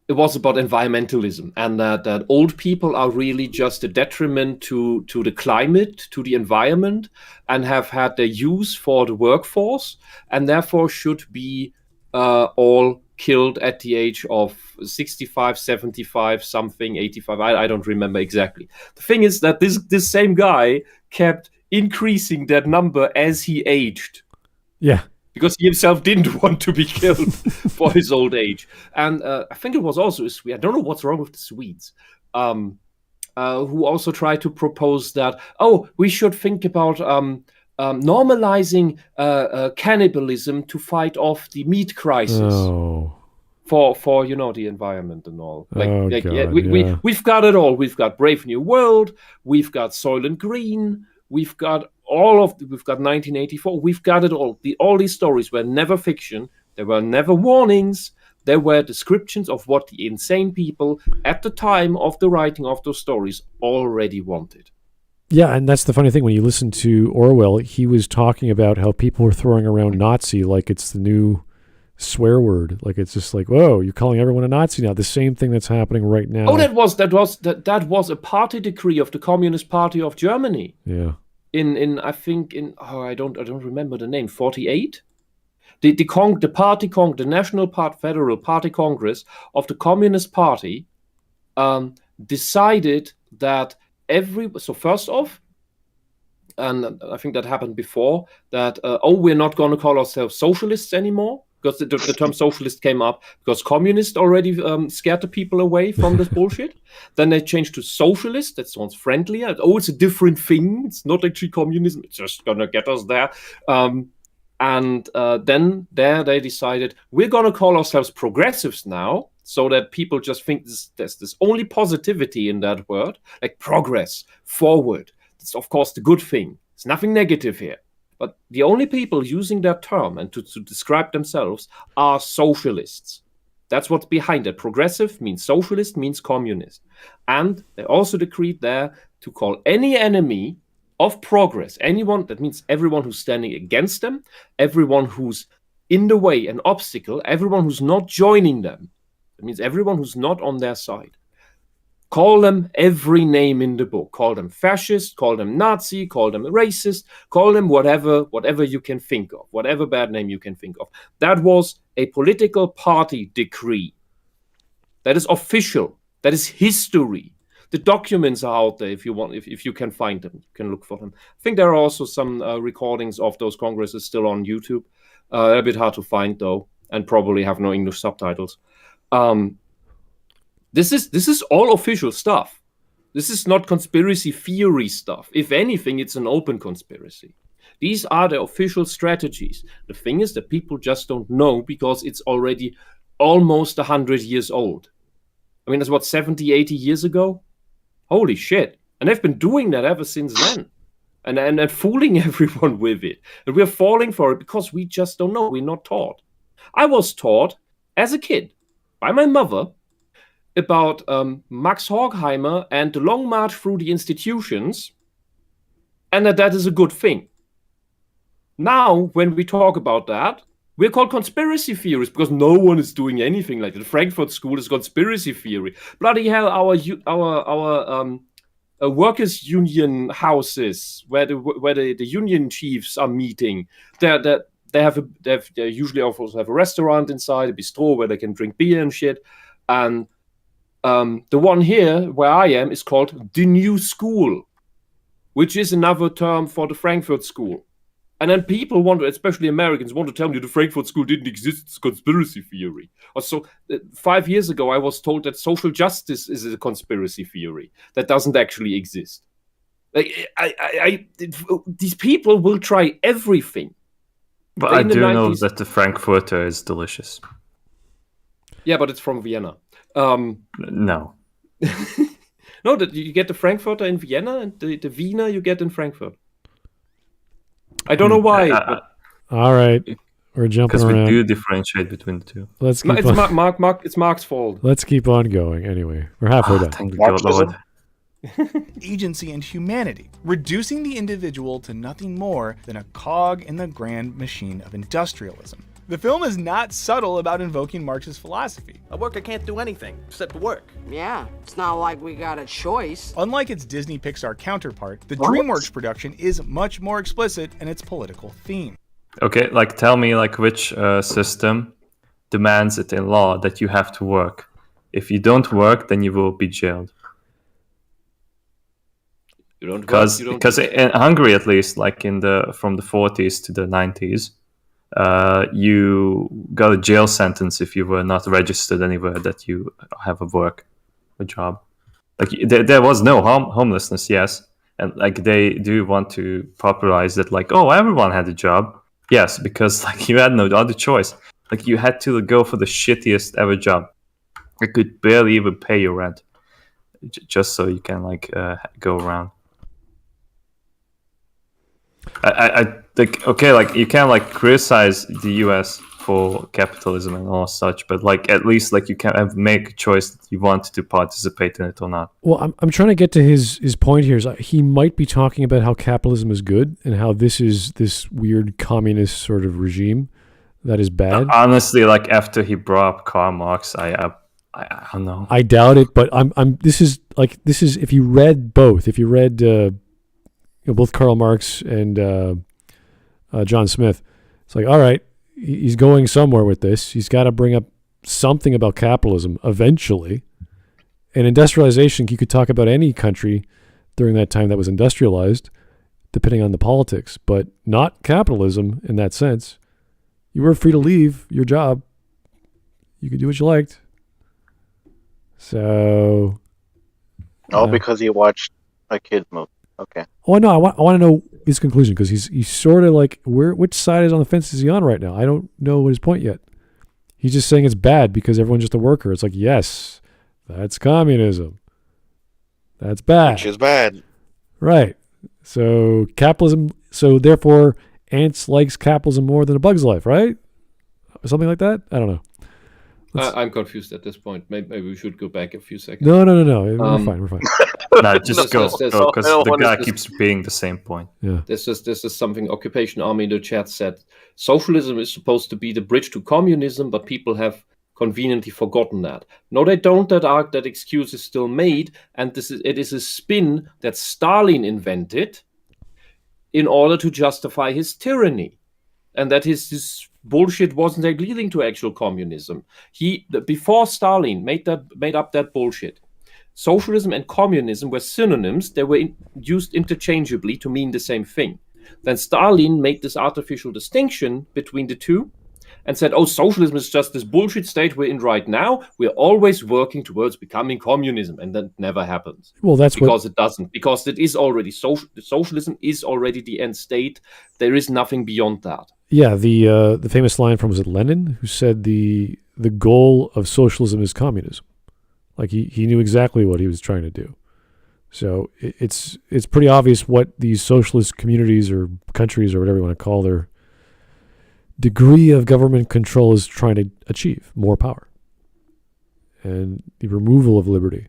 it was about environmentalism, and that old people are really just a detriment to the climate, to the environment, and have had their use for the workforce, and therefore should be all killed at the age of 65, 75, something, 85. I don't remember exactly. The thing is that this same guy kept increasing that number as he aged. Yeah. Because he himself didn't want to be killed for his old age. And I think it was also a Swede. I don't know what's wrong with the Swedes, who also tried to propose that, we should think about normalizing cannibalism to fight off the meat crisis for the environment and all. We've got it all. We've got Brave New World. We've got Soylent Green. We've got we've got 1984. We've got it all. All these stories were never fiction. There were never warnings. There were descriptions of what the insane people at the time of the writing of those stories already wanted. Yeah, and that's the funny thing. When you listen to Orwell, he was talking about how people were throwing around Nazi like it's the new swear word. Like it's just like, whoa, you're calling everyone a Nazi now. The same thing that's happening right now. That was a party decree of the Communist Party of Germany. Yeah. I don't remember the name. 48. The National Federal Party Congress of the Communist Party decided that first off, and I think that happened before, that we're not going to call ourselves socialists anymore, because the term socialist came up because communists already scared the people away from this bullshit. Then they changed to socialist. That sounds friendlier. It's a different thing. It's not actually communism. It's just going to get us there. And then they decided, we're going to call ourselves progressives now, so that people just think there's this only positivity in that word, like progress, forward. It's, of course, the good thing. There's nothing negative here. But the only people using that term and to describe themselves are socialists. That's what's behind it. Progressive means socialist, means communist. And they also decreed there to call any enemy of progress, anyone, that means everyone who's standing against them, everyone who's in the way, an obstacle, everyone who's not joining them. That means everyone who's not on their side. Call them every name in the book. Call them fascist, call them Nazi, call them racist, call them whatever you can think of, whatever bad name you can think of. That was a political party decree. That is official. That is history. The documents are out there if you want, if you can find them, you can look for them. I think there are also some recordings of those congresses still on YouTube. A bit hard to find though, and probably have no English subtitles. This is all official stuff. This is not conspiracy theory stuff. If anything, it's an open conspiracy. These are the official strategies. The thing is that people just don't know because it's already almost 100 years old. I mean, that's what, 70, 80 years ago? Holy shit. And they've been doing that ever since then. And fooling everyone with it. And we're falling for it because we just don't know. We're not taught. I was taught as a kid by my mother about Max Horkheimer and the long march through the institutions, and that is a good thing. Now, when we talk about that, we're called conspiracy theorists because no one is doing anything like that. The Frankfurt School is conspiracy theory. Bloody hell, our workers' union houses where the union chiefs are meeting, they usually also have a restaurant inside, a bistro where they can drink beer and shit. And the one here where I am is called the New School, which is another term for the Frankfurt School. And then people want to, especially Americans, want to tell me the Frankfurt School didn't exist. It's conspiracy theory. Also, 5 years ago, I was told that social justice is a conspiracy theory that doesn't actually exist. These people will try everything. But I do know that the Frankfurter is delicious. Yeah, but it's from Vienna. No. No, you get the Frankfurter in Vienna and the Wiener you get in Frankfurt. I don't know why. All right. We're jumping around. Because we do differentiate between the two. Let's keep it's Mark's fault. Let's keep on going. Anyway, we're halfway done. Thank God, Lord. Agency and humanity, reducing the individual to nothing more than a cog in the grand machine of industrialism. The film is not subtle about invoking Marx's philosophy. A worker can't do anything except work. Yeah, it's not like we got a choice. Unlike its Disney Pixar counterpart, the DreamWorks production is much more explicit in its political theme. Okay, tell me which system demands it in law that you have to work. If you don't work, then you will be jailed. Because in Hungary, at least, from the 40s to the 90s, you got a jail sentence if you were not registered anywhere that you have a job. There was no homelessness, yes, and they do want to popularize that, everyone had a job, yes, because you had no other choice. You had to go for the shittiest ever job. You could barely even pay your rent, just so you can go around. I think, okay, you can criticize the US for capitalism and all such, but at least you can make a choice that you want to participate in it or not. Well, I'm trying to get to his point here. He might be talking about how capitalism is good and how this is this weird communist sort of regime that is bad. Honestly, after he brought up Karl Marx, I don't know. I doubt it, but this is if you read both, both Karl Marx and John Smith, it's all right, he's going somewhere with this. He's got to bring up something about capitalism eventually. And industrialization, you could talk about any country during that time that was industrialized, depending on the politics, but not capitalism in that sense. You were free to leave your job. You could do what you liked. So... All because you watched a kid's movie. Okay. Oh no, I want to know his conclusion because he's sort of which side is on the fence is he on right now? I don't know his point yet. He's just saying it's bad because everyone's just a worker. It's yes, that's communism. That's bad. Which is bad. Right. So capitalism. So therefore, Antz likes capitalism more than A Bug's Life, right? Or something like that. I don't know. I'm confused at this point. Maybe we should go back a few seconds. No. We're fine. No, just go because the guy keeps repeating the same point. Yeah. This is something Occupation Army in the chat said. Socialism is supposed to be the bridge to communism, but people have conveniently forgotten that. No, they don't. That excuse is still made, and it is a spin that Stalin invented in order to justify his tyranny, and that his bullshit wasn't leading to actual communism. Before Stalin made up that bullshit, socialism and communism were synonyms. They were used interchangeably to mean the same thing. Then Stalin made this artificial distinction between the two and said, oh, socialism is just this bullshit state we're in right now. We're always working towards becoming communism, and that never happens. Well, that's because it doesn't. Because it is already socialism is already the end state. There is nothing beyond that. Yeah, the famous line from, was it Lenin, who said the goal of socialism is communism. Like he knew exactly what he was trying to do. So it's pretty obvious what these socialist communities or countries or whatever you want to call their degree of government control is trying to achieve: more power and the removal of liberty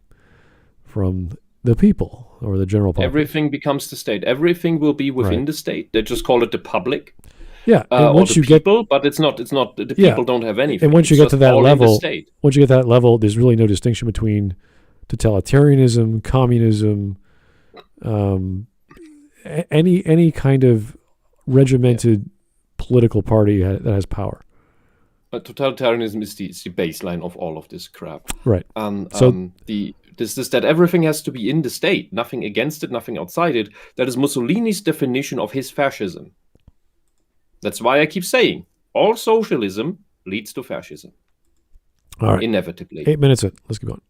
from the people or the general public. Everything becomes the state. Everything will be within the state. They just call it the public. Yeah, and once you people, but it's not. The people don't have anything. And once you get to that level, there's really no distinction between totalitarianism, communism, any kind of regimented political party that has power. But totalitarianism is the baseline of all of this crap. Right. So this is that everything has to be in the state, nothing against it, nothing outside it. That is Mussolini's definition of his fascism. That's why I keep saying all socialism leads to fascism. All right. Inevitably. 8 minutes in. Let's keep going.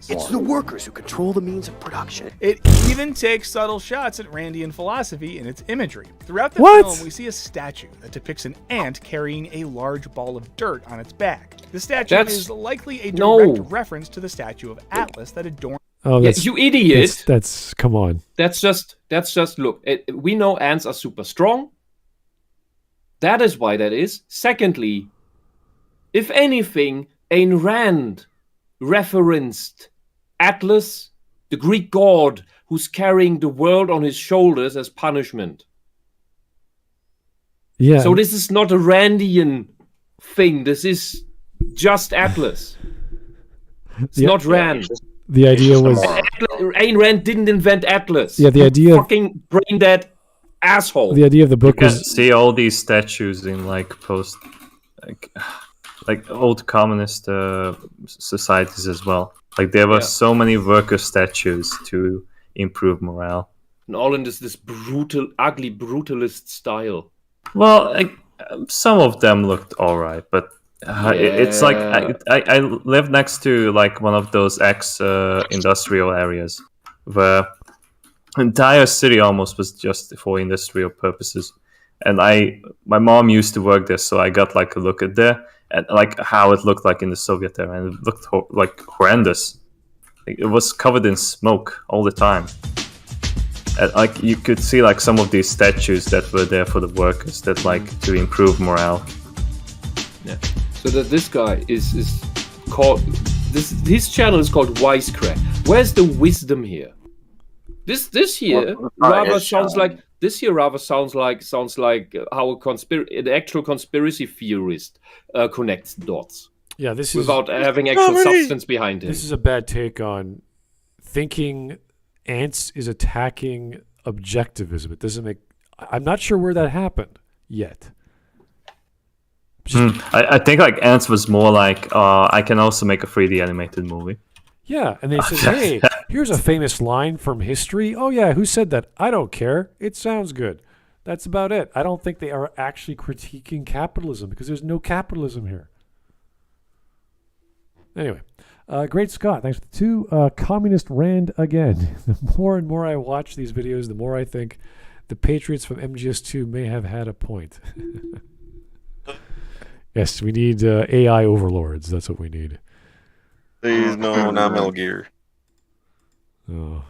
It's the workers who control the means of production. It even takes subtle shots at Randian philosophy in its imagery. Throughout the film, we see a statue that depicts an ant carrying a large ball of dirt on its back. The statue is likely a direct reference to the statue of Atlas that adorns... Oh, you idiot! That's come on. That's just look. We know ants are super strong. That is why that is. Secondly, if anything, Ayn Rand referenced Atlas, the Greek god who's carrying the world on his shoulders as punishment. Yeah. So this is not a Randian thing. This is just Atlas. It's not Rand. The idea was... Ayn Rand didn't invent Atlas. Yeah, the idea of... Fucking brain dead asshole. The idea of the book was... see all these statues in like old communist societies as well. Like there were so many worker statues to improve morale. And all in this brutal, ugly, brutalist style. Well, some of them looked alright, but it's like I live next to like one of those industrial areas where the entire city almost was just for industrial purposes. And my mom used to work there, so I got like a look at there and like how it looked like in the Soviet era, and it looked like horrendous. Like, it was covered in smoke all the time. And, like you could see like some of these statues that were there for the workers that like to improve morale. Yeah. So that this guy is called his channel is called Wisecrack. Where's the wisdom here? This here rather sounds like how an actual conspiracy theorist connects dots. Yeah, this without having actual substance behind it. This is a bad take on thinking Antz is attacking objectivism. It doesn't make... I'm not sure where that happened yet. I think like Antz was more like, I can also make a 3D animated movie. Yeah, and they said, hey, here's a famous line from history. Oh yeah, who said that? I don't care. It sounds good. That's about it. I don't think they are actually critiquing capitalism because there's no capitalism here. Anyway, Great Scott, thanks for the 2. Communist Rand again. The more and more I watch these videos, the more I think the Patriots from MGS2 may have had a point. Yes, we need AI overlords. That's what we need. Please, no, not Metal Gear. Oh.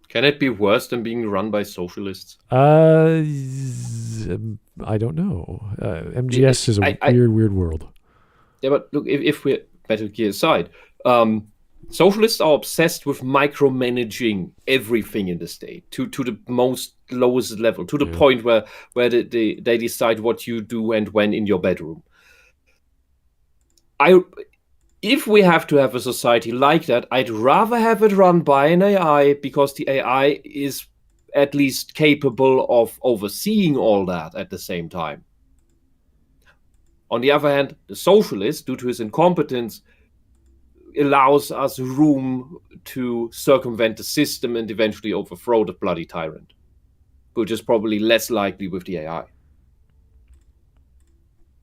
Can it be worse than being run by socialists? I don't know. MGS is a weird world. Yeah, but look, if we're Metal Gear aside, socialists are obsessed with micromanaging everything in the state to the most lowest level, to the point where they decide what you do and when in your bedroom. if we have to have a society like that, I'd rather have it run by an AI, because the AI is at least capable of overseeing all that at the same time. On the other hand, the socialist, due to his incompetence, allows us room to circumvent the system and eventually overthrow the bloody tyrant, which is probably less likely with the AI.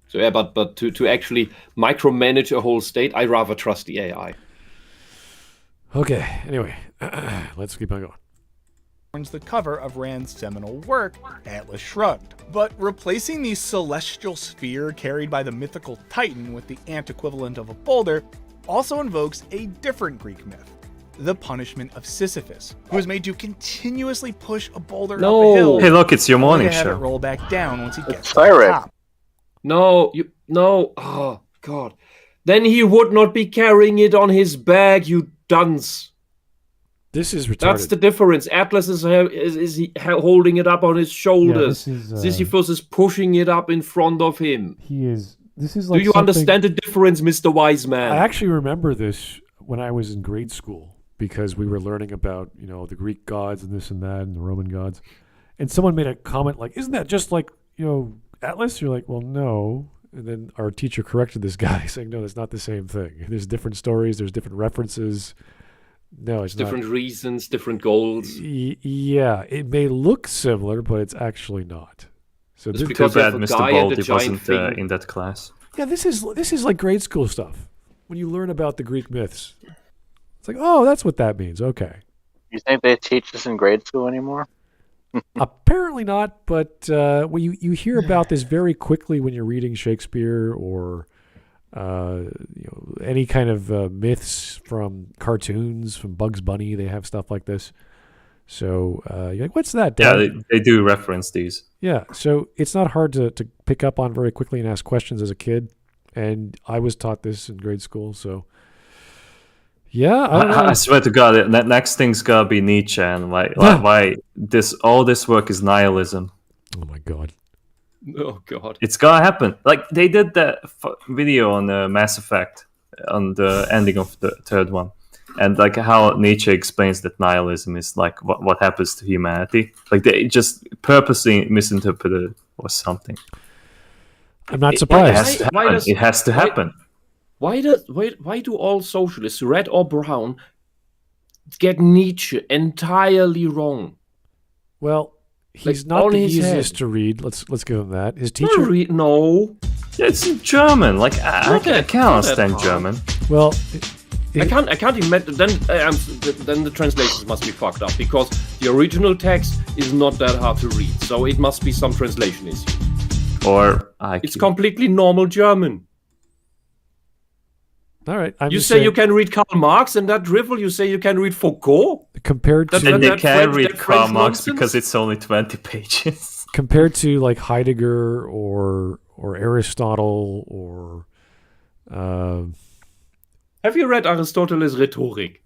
So yeah, but to actually micromanage a whole state, I rather trust the AI. Okay, anyway, let's keep on going. The cover of Rand's seminal work, Atlas Shrugged. But replacing the celestial sphere carried by the mythical Titan with the ant equivalent of a boulder also invokes a different Greek myth, the punishment of Sisyphus, who is made to continuously push a boulder up a hill. Hey, look, it's your morning to have show. It roll back down once he gets to the top. No. Oh, God. Then he would not be carrying it on his back, you dunce. This is retarded. That's the difference. Atlas is holding it up on his shoulders. Sisyphus is pushing it up in front of him. This is like Do you understand the difference, Mr. Wise Man? I actually remember this when I was in grade school, because we were learning about, the Greek gods and this and that and the Roman gods. And someone made a comment like, isn't that just like, Atlas? You're like, well, no. And then our teacher corrected this guy saying, no, that's not the same thing. There's different stories. There's different references. No, it's different reasons, different goals. Yeah, it may look similar, but it's actually not. So it's too bad Mr. Baldy wasn't in that class. Yeah, this is like grade school stuff. When you learn about the Greek myths, it's like, oh, that's what that means. Okay. You think they teach this in grade school anymore? Apparently not, but you hear about this very quickly when you're reading Shakespeare or any kind of myths from cartoons, from Bugs Bunny. They have stuff like this. So you're like, what's that, Dad? Yeah, they do reference these. Yeah, so it's not hard to pick up on very quickly and ask questions as a kid. And I was taught this in grade school, so yeah. I swear to God, that next thing's gotta be Nietzsche, and why all this work is nihilism. Oh my God. Oh God. It's gonna happen. Like they did that video on Mass Effect on the ending of the third one, and like how Nietzsche explains that nihilism is like what happens to humanity. Like they just purposely misinterpreted it or something. I'm not surprised. It has to happen. Why do all socialists, red or brown, get Nietzsche entirely wrong? Well, he's not the easiest to read. Let's give him that. His teacher. No, it's in German. Like I can't understand German. Well, I can't imagine. Then the translations must be fucked up, because the original text is not that hard to read. So it must be some translation issue. Or it's completely normal German. All right. You say you can read Karl Marx, and that drivel, you say you can read Foucault? Compared to... Then they can't read Karl Marx because it's only 20 pages. Compared to like Heidegger or Aristotle or... Have you read Aristotle's Rhetorik?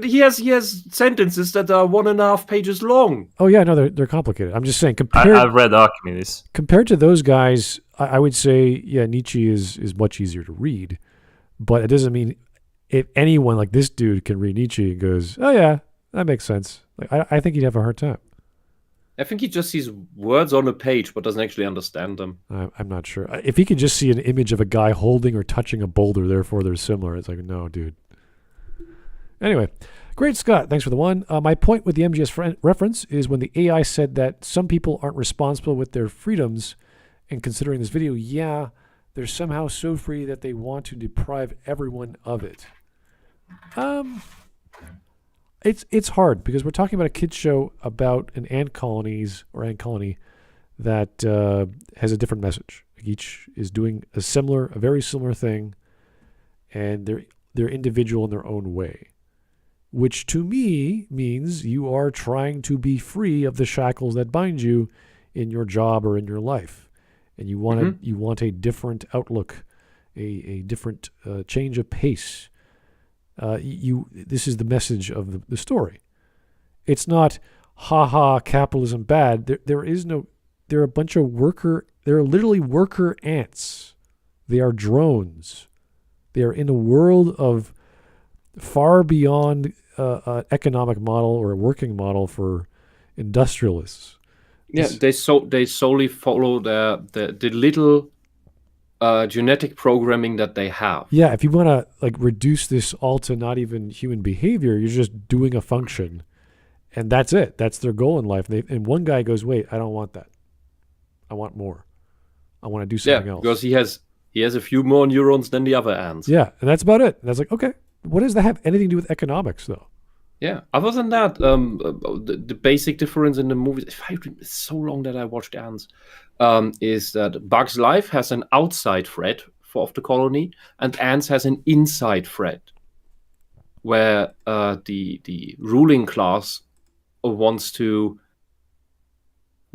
He has sentences that are 1.5 pages long. Oh yeah, no, they're complicated. I'm just saying, I've read Archimedes. Compared to those guys, I would say, yeah, Nietzsche is much easier to read. But it doesn't mean if anyone like this dude can read Nietzsche and goes, oh yeah, that makes sense. Like I think he'd have a hard time. I think he just sees words on a page but doesn't actually understand them. I'm not sure. If he could just see an image of a guy holding or touching a boulder, therefore they're similar, it's like, no, dude. Anyway, great, Scott. Thanks for the one. My point with the MGS reference is when the AI said that some people aren't responsible with their freedoms, and considering this video, yeah, they're somehow so free that they want to deprive everyone of it. It's hard because we're talking about a kids show about an ant colony that has a different message. Each is doing a very similar thing, and they're individual in their own way, which to me means you are trying to be free of the shackles that bind you in your job or in your life. And you want a different outlook, a different change of pace. This is the message of the story. It's not, ha, capitalism bad. There are a bunch of they're literally worker ants. They are drones. They are in a world of far beyond an economic model or a working model for industrialists. Yeah, they solely follow the little genetic programming that they have. Yeah, if you want to like reduce this all to not even human behavior, you're just doing a function, and that's it. That's their goal in life. And one guy goes, "Wait, I don't want that. I want more. I want to do something else." Because he has a few more neurons than the other ants. Yeah, and that's about it. And that's like, okay, what does that have anything to do with economics, though? Yeah. Other than that, the basic difference in the movies, it's so long that I watched Antz, is that Bug's Life has an outside threat of the colony, and Antz has an inside threat, where the ruling class wants to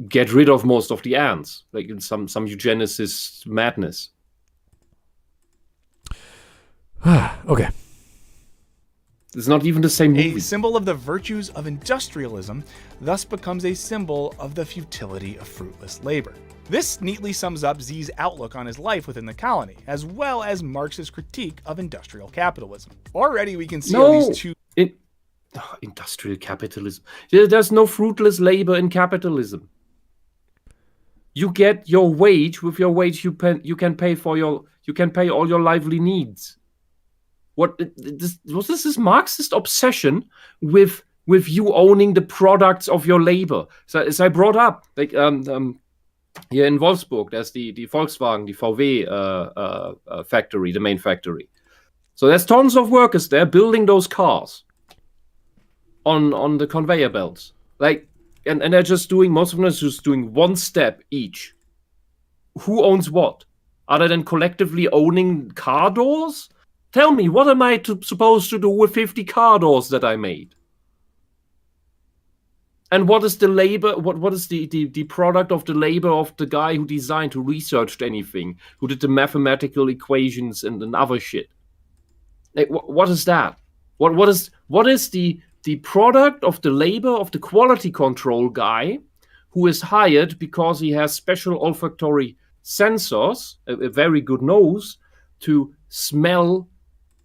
get rid of most of the ants, like in some eugenicist madness. Okay. It's not even the same movie. A symbol of the virtues of industrialism thus becomes a symbol of the futility of fruitless labor. This neatly sums up Z's outlook on his life within the colony, as well as Marx's critique of industrial capitalism. Already we can see how these two... Industrial capitalism. There's no fruitless labor in capitalism. You get your wage. With your wage, you can pay all your lively needs. What was this Marxist obsession with you owning the products of your labor? So as I brought up, like here in Wolfsburg, there's the Volkswagen, the VW factory, the main factory. So there's tons of workers there building those cars on the conveyor belts. Like, and they're just doing, most of them are just doing one step each. Who owns what? Other than collectively owning car doors? Tell me, what am I supposed to do with 50 car doors that I made? And what is the labor? What is the product of the labor of the guy who designed, who researched anything, who did the mathematical equations and other shit? Like, what is that? What is the product of the labor of the quality control guy who is hired because he has special olfactory sensors, a very good nose, to smell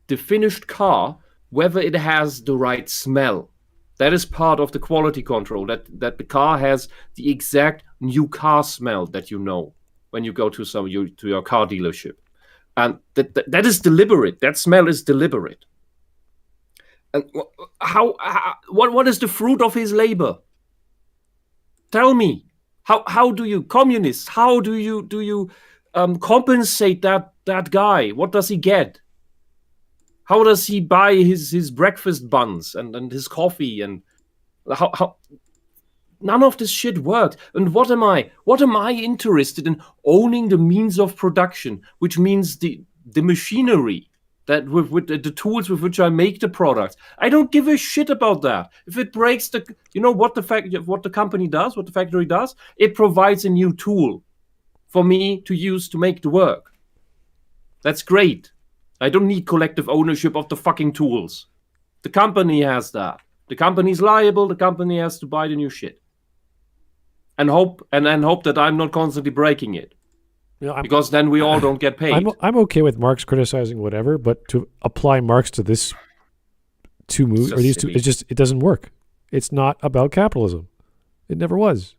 the finished car, whether it has the right smell. That is part of the quality control, that the car has the exact new car smell that you know when you go to your car dealership. And that is deliberate. That smell is deliberate. And what is the fruit of his labor? Tell me. How do you, communists, how do you compensate that guy? What does he get? How does he buy his breakfast buns and his coffee, and how none of this shit works? And what am I interested in? Owning the means of production, which means the machinery that with the tools with which I make the products. I don't give a shit about that. If it breaks what the company does, what the factory does, it provides a new tool for me to use to make the work. That's great. I don't need collective ownership of the fucking tools. The company has that. The company's liable. The company has to buy the new shit, and hope that I'm not constantly breaking it, because then we all don't get paid. I'm okay with Marx criticizing whatever, but to apply Marx to these two, it doesn't work. It's not about capitalism. It never was.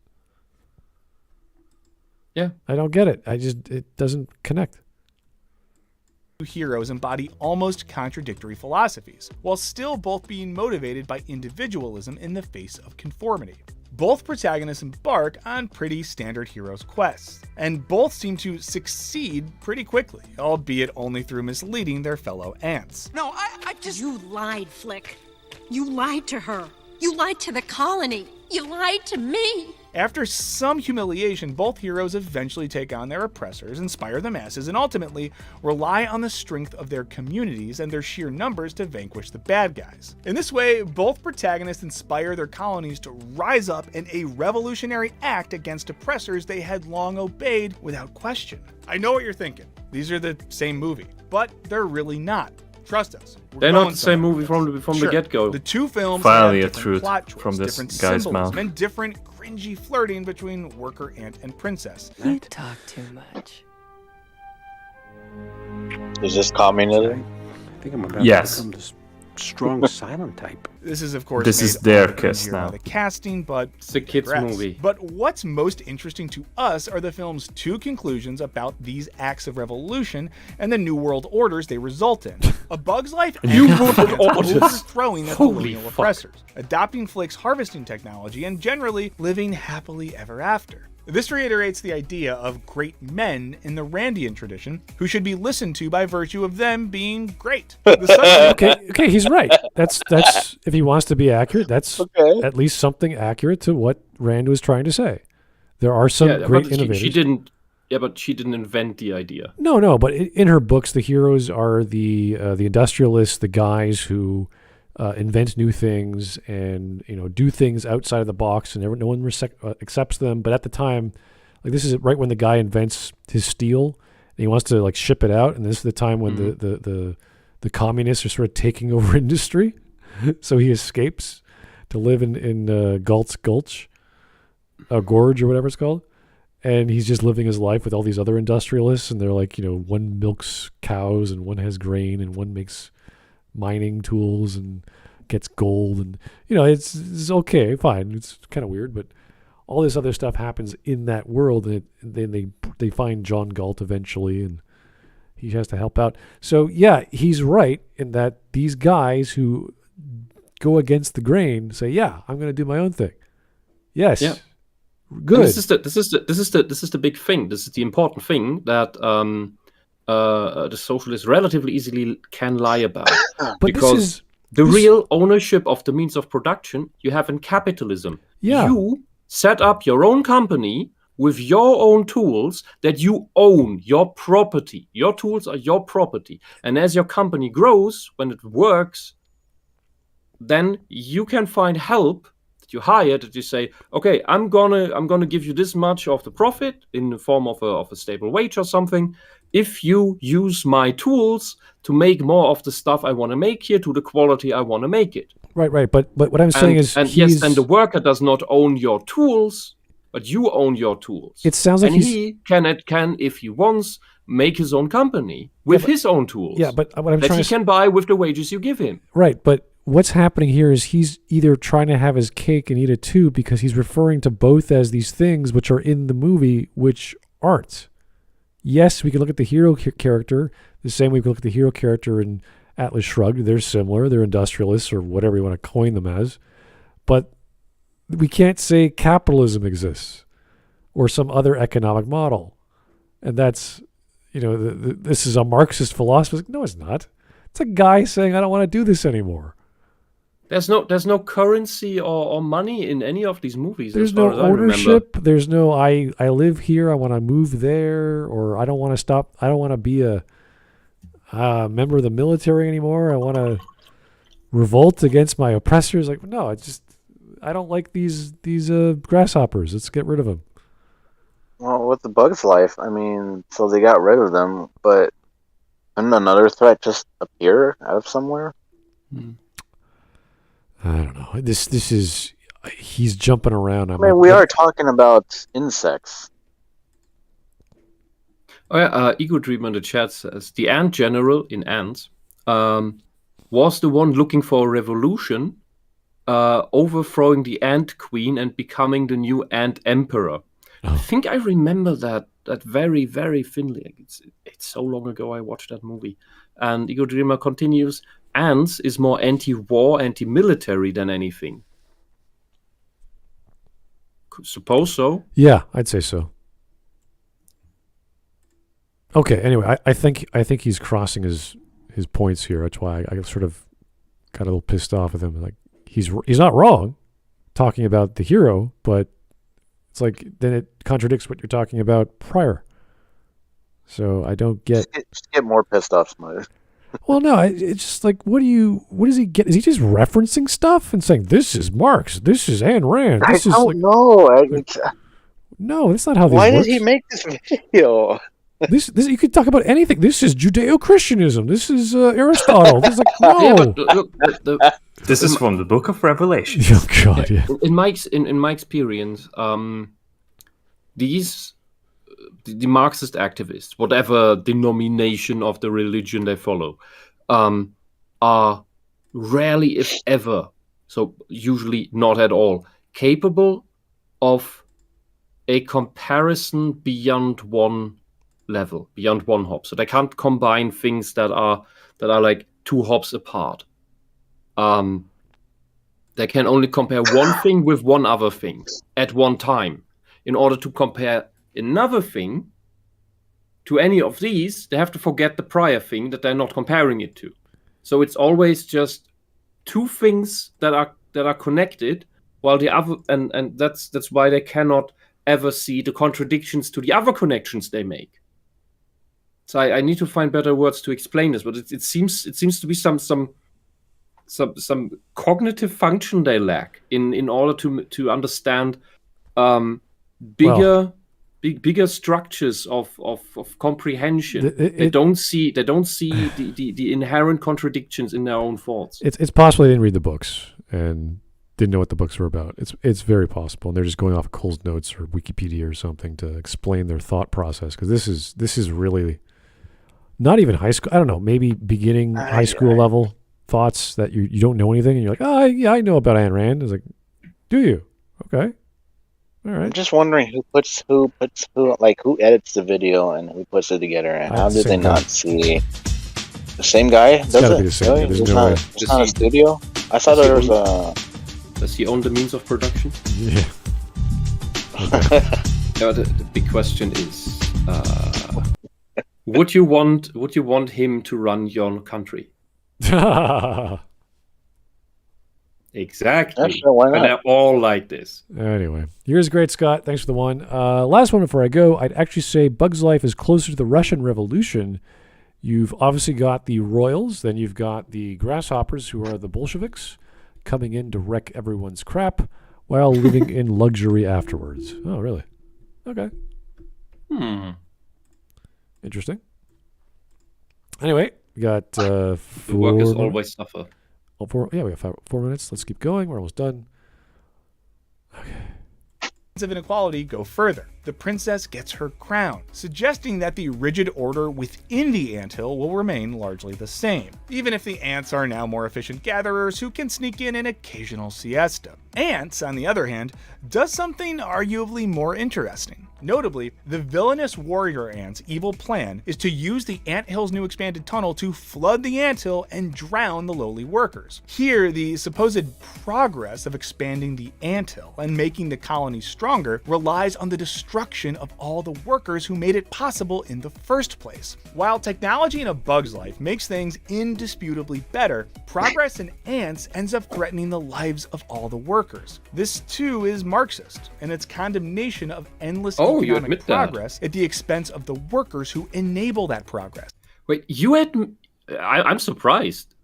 Yeah, I don't get it. It doesn't connect. Heroes embody almost contradictory philosophies, while still both being motivated by individualism in the face of conformity. Both protagonists embark on pretty standard heroes' quests, and both seem to succeed pretty quickly, albeit only through misleading their fellow ants. No, I just... You lied, Flick. You lied to her. You lied to the colony. You lied to me. After some humiliation, both heroes eventually take on their oppressors, inspire the masses, and ultimately rely on the strength of their communities and their sheer numbers to vanquish the bad guys. In this way, both protagonists inspire their colonies to rise up in a revolutionary act against oppressors they had long obeyed without question. I know what you're thinking. These are the same movie, but they're really not. Trust us. They're not the same movie from the get-go. The two films Finally have a different truth plot twists, from this different guy's symbolism, mouth. and different cringy flirting between worker ant and princess. You talk too much. Is this communism? I think I'm about Yes. to become this strong silent type. This is, of course, This made is their all the kiss easier by now. the casting, but It's a kids' digress. movie. But what's most interesting to us are the film's two conclusions about these acts of revolution and the new world orders they result in. A Bug's Life New ends World with Orders. overthrowing the Holy colonial fuck. oppressors, adopting Flick's harvesting technology, and generally living happily ever after. This reiterates the idea of great men in the Randian tradition, who should be listened to by virtue of them being great. Okay, he's right. That's if he wants to be accurate, that's at least something accurate to what Rand was trying to say. There are some great but innovators. She didn't. Yeah, but she didn't invent the idea. No, but in her books, the heroes are the industrialists, the guys who invent new things and do things outside of the box, and no one accepts them. But at the time, like this is right when the guy invents his steel, and he wants to like ship it out, and this is the time when the communists are sort of taking over industry. So he escapes to live in Galt's Gulch, Gorge or whatever it's called. And he's just living his life with all these other industrialists, and they're like, one milks cows, and one has grain, and one makes mining tools and gets gold, and it's okay, fine. It's kind of weird, but all this other stuff happens in that world, and then they find John Galt eventually, and he has to help out. So yeah, he's right in that these guys who go against the grain say, "Yeah, I'm going to do my own thing." Yes. Yeah. Good. And this is the big thing. This is the important thing that the socialists relatively easily can lie about, because the real ownership of the means of production you have in capitalism. Yeah. You set up your own company with your own tools that you own, your property. Your tools are your property, and as your company grows, when it works, then you can find help. You hire that you say, okay, I'm gonna give you this much of the profit in the form of a stable wage or something if you use my tools to make more of the stuff I want to make here to the quality I want to make it. Right. But what I'm saying is, and yes, and the worker does not own your tools, but you own your tools. It sounds like he can if he wants make his own company with his own tools. Yeah, but what I'm that trying he to can buy with the wages you give him. Right, but what's happening here is he's either trying to have his cake and eat it too, because he's referring to both as these things which are in the movie which aren't. Yes, we can look at the hero character the same way we can look at the hero character in Atlas Shrugged. They're similar. They're industrialists or whatever you want to coin them as. But we can't say capitalism exists or some other economic model. And that's, this is a Marxist philosophy. No, it's not. It's a guy saying, I don't want to do this anymore. There's no currency or money in any of these movies. There's no ownership. There's no I live here. I want to move there, or I don't want to stop. I don't want to be a member of the military anymore. I want to revolt against my oppressors. Like no, I don't like these grasshoppers. Let's get rid of them. Well, with the Bug's Life, I mean, so they got rid of them, but couldn't another threat just appear out of somewhere? I don't know. This is he's jumping around. We are talking about insects. Oh yeah, Ego Dream in the chat says the Ant General in Antz was the one looking for a revolution, overthrowing the Ant Queen and becoming the new Ant Emperor. I think I remember that very, very thinly. It's so long ago I watched that movie. And Ego Dreamer continues, Antz is more anti-war, anti-military than anything. Suppose so. Yeah, I'd say so. Okay, anyway, I think he's crossing his points here. That's why I sort of got a little pissed off with him. Like he's not wrong talking about the hero, but it's like then it contradicts what you're talking about prior. So I don't get. Just get more pissed off, Smudge. Well, no, it's just like, what does he get? Is he just referencing stuff and saying, this is Marx, this is Ayn Rand? I don't know. No, that's not how this works. Why works. did he make this video? This you could talk about anything. This is Judeo-Christianism. This is Aristotle. This is like, no. Yeah, but look, this is from the Book of Revelation. Oh, In my experience, these the Marxist activists, whatever denomination of the religion they follow, are rarely, if ever, so usually not at all, capable of a comparison beyond one level, beyond one hop. So they can't combine things that are like 2 hops apart. They can only compare one thing with one other thing at one time. In order to compare another thing to any of these, they have to forget the prior thing that they're not comparing it to. So it's always just 2 things that are connected, while the other, and that's why they cannot ever see the contradictions to the other connections they make. So I need to find better words to explain this, but it seems to be some cognitive function they lack in order to understand bigger structures of comprehension. They don't see the inherent contradictions in their own thoughts. It's possible they didn't read the books and didn't know what the books were about. It's very possible, and they're just going off of Cole's notes or Wikipedia or something to explain their thought process, because this is really not even high school. I don't know, maybe beginning high school level thoughts that you don't know anything, and you're like, oh yeah, I know about Ayn Rand. It's like, do you? Okay, all right. I'm just wondering who edits the video and who puts it together, and how did they not see the same guy? It's gotta be the same guy. Really? There's no way. It's not a studio. I thought there was a. Does he own the means of production? Yeah. No, the big question is, would you want him to run your country? Exactly. Sure, why not? And they're all like this. Anyway, yours great, Scott. Thanks for the one. Last one before I go. I'd actually say Bug's Life is closer to the Russian Revolution. You've obviously got the royals, then you've got the grasshoppers, who are the Bolsheviks, coming in to wreck everyone's crap while living in luxury afterwards. Oh, really? Okay. Interesting. Anyway, we got 4 The workers minutes. always suffer. We got 4 minutes. Let's keep going. We're almost done. Of inequality go further. The princess gets her crown, suggesting that the rigid order within the anthill will remain largely the same, even if the ants are now more efficient gatherers who can sneak in an occasional siesta. Antz, on the other hand, does something arguably more interesting. Notably, the villainous warrior ant's evil plan is to use the anthill's new expanded tunnel to flood the anthill and drown the lowly workers. Here, the supposed progress of expanding the anthill and making the colony stronger relies on the destruction of all the workers who made it possible in the first place. While technology in A Bug's Life makes things indisputably better, progress in Antz ends up threatening the lives of all the workers. This too is Marxist, and its condemnation of endless economic progress at the expense of the workers who enable that progress. Wait, I'm surprised.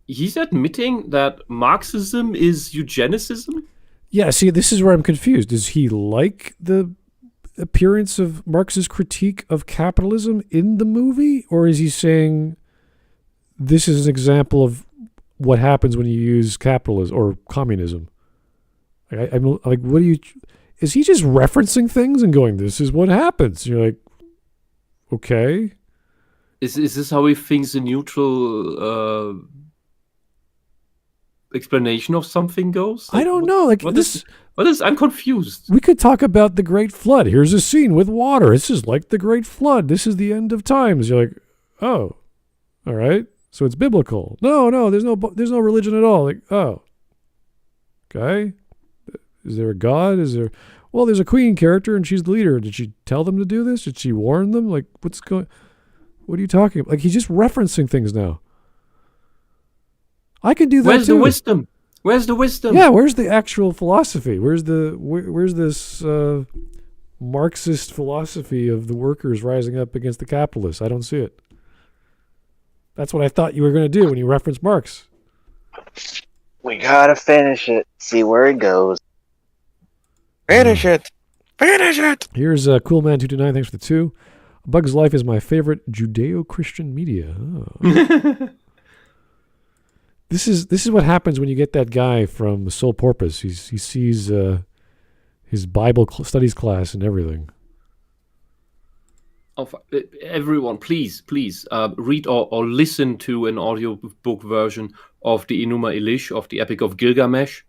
He's admitting that Marxism is eugenicism? Yeah, see, this is where I'm confused. Does he like the appearance of Marx's critique of capitalism in the movie? Or is he saying this is an example of what happens when you use capitalism or communism? I'm like, what do you... Is he just referencing things and going, this is what happens? You're like, okay. Is this how he thinks a neutral explanation of something goes? Like, I don't know. Like what is? I'm confused. We could talk about the Great Flood. Here's a scene with water. This is like the Great Flood. This is the end of times. You're like, oh, all right. So it's biblical. No, there's no religion at all. Like, oh, okay. Is there a God? Well, there's a queen character and she's the leader. Did she tell them to do this? Did she warn them? Like, what are you talking about? Like, he's just referencing things now. I could do that Where's too. the wisdom? Where's the wisdom? Yeah, where's the actual philosophy? Where's this Marxist philosophy of the workers rising up against the capitalists? I don't see it. That's what I thought you were going to do when you referenced Marx. We gotta finish it. See where it goes. Finish it. Here's Coolman229. Thanks for the 2. A Bug's Life is my favorite Judeo-Christian media. Oh. This is what happens when you get that guy from Soul Porpoise. He sees his Bible studies class and everything. everyone, please read or listen to an audiobook version of the Enuma Elish of the Epic of Gilgamesh.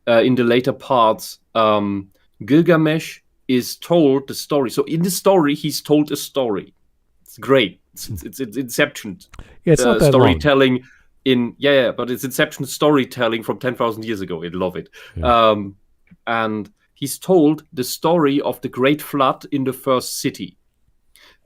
In the later parts, Gilgamesh is told the story. So in the story, he's told a story. It's great. It's Inception. Yeah, it's not that storytelling but it's Inception storytelling from 10,000 years ago. I love it. Yeah. And he's told the story of the Great Flood in the first city.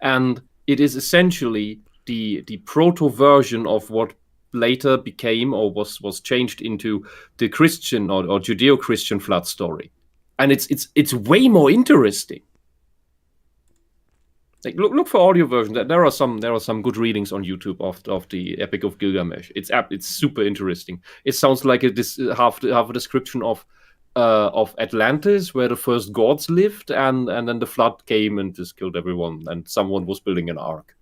And it is essentially the proto version of what later became or was changed into the Christian or Judeo-Christian flood story. And it's way more interesting. Like look for audio versions. There are some good readings on YouTube of the Epic of Gilgamesh. It's super interesting. It sounds like half a description of Atlantis, where the first gods lived, and then the flood came and just killed everyone, and someone was building an ark.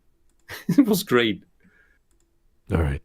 It was great. All right.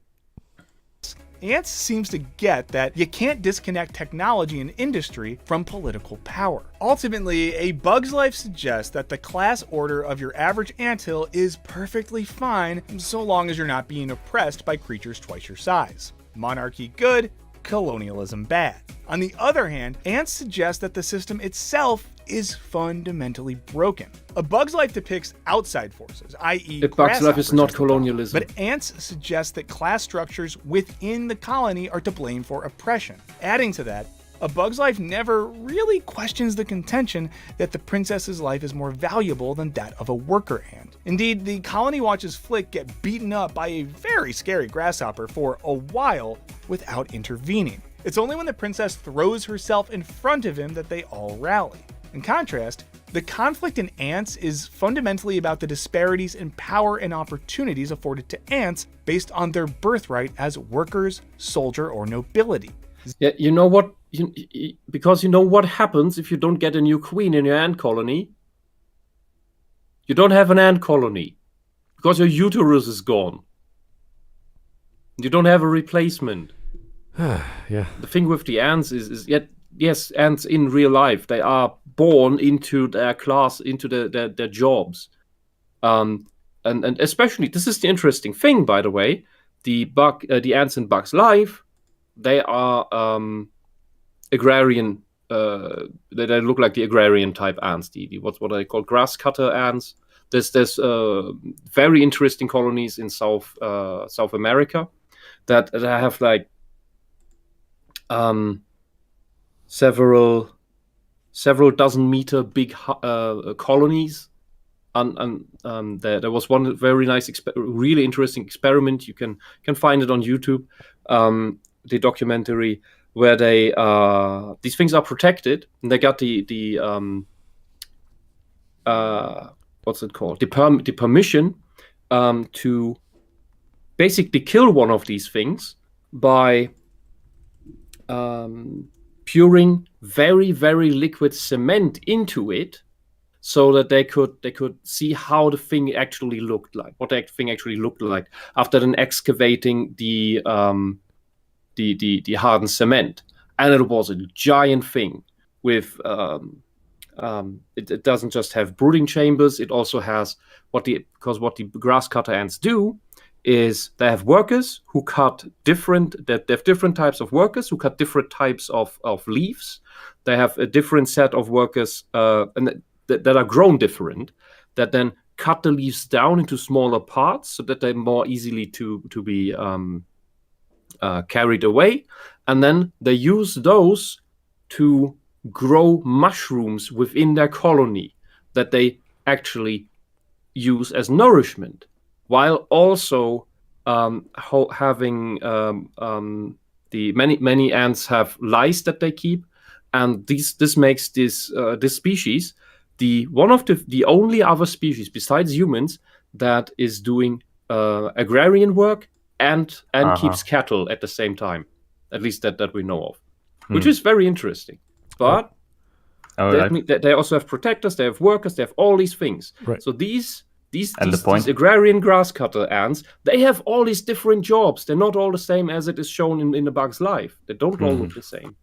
Antz seems to get that you can't disconnect technology and industry from political power. Ultimately, A Bug's Life suggests that the class order of your average anthill is perfectly fine so long as you're not being oppressed by creatures twice your size. Monarchy good, colonialism bad. On the other hand, Antz suggests that the system itself is fundamentally broken. A Bug's Life depicts outside forces, i.e. A Bug's Life is not colonialism. But Antz suggests that class structures within the colony are to blame for oppression. Adding to that, A Bug's Life never really questions the contention that the princess's life is more valuable than that of a worker ant. Indeed, the colony watches Flick get beaten up by a very scary grasshopper for a while without intervening. It's only when the princess throws herself in front of him that they all rally. In contrast, the conflict in Antz is fundamentally about the disparities in power and opportunities afforded to ants based on their birthright as workers, soldier, or nobility. Yeah, you know what? Because you know what happens if you don't get a new queen in your ant colony? You don't have an ant colony because your uterus is gone. You don't have a replacement. Yeah. The thing with the ants is yes, ants in real life, they are born into their class, into their jobs. And especially, this is the interesting thing, by the way, the ants in Bug's Life, they are agrarian, they look like the agrarian type ants, what I call grass cutter ants. There's very interesting colonies in South America that have like several dozen meter big colonies, and there was one very nice, really interesting experiment. You can find it on YouTube, the documentary where they these things are protected, and they got the what's it called? The permission to basically kill one of these things by pouring very, very liquid cement into it, so that they could see how the thing actually looked like, what the thing actually looked like after then excavating the hardened cement. And it was a giant thing with it doesn't just have brooding chambers, it also has what the grass cutter ants do is they have workers who cut they have different types of workers who cut different types of leaves. They have a different set of workers and that are grown different, that then cut the leaves down into smaller parts so that they're more easily to be carried away. And then they use those to grow mushrooms within their colony that they actually use as nourishment, while also having the many ants have lice that they keep, and this makes this species one of the only other species besides humans that is doing agrarian work and keeps cattle at the same time, at least that we know of, which is very interesting. But they also have protectors, they have workers, they have all these things. Right. So these agrarian grass cutter ants, they have all these different jobs. They're not all the same as it is shown in A Bug's Life. They don't all look the same.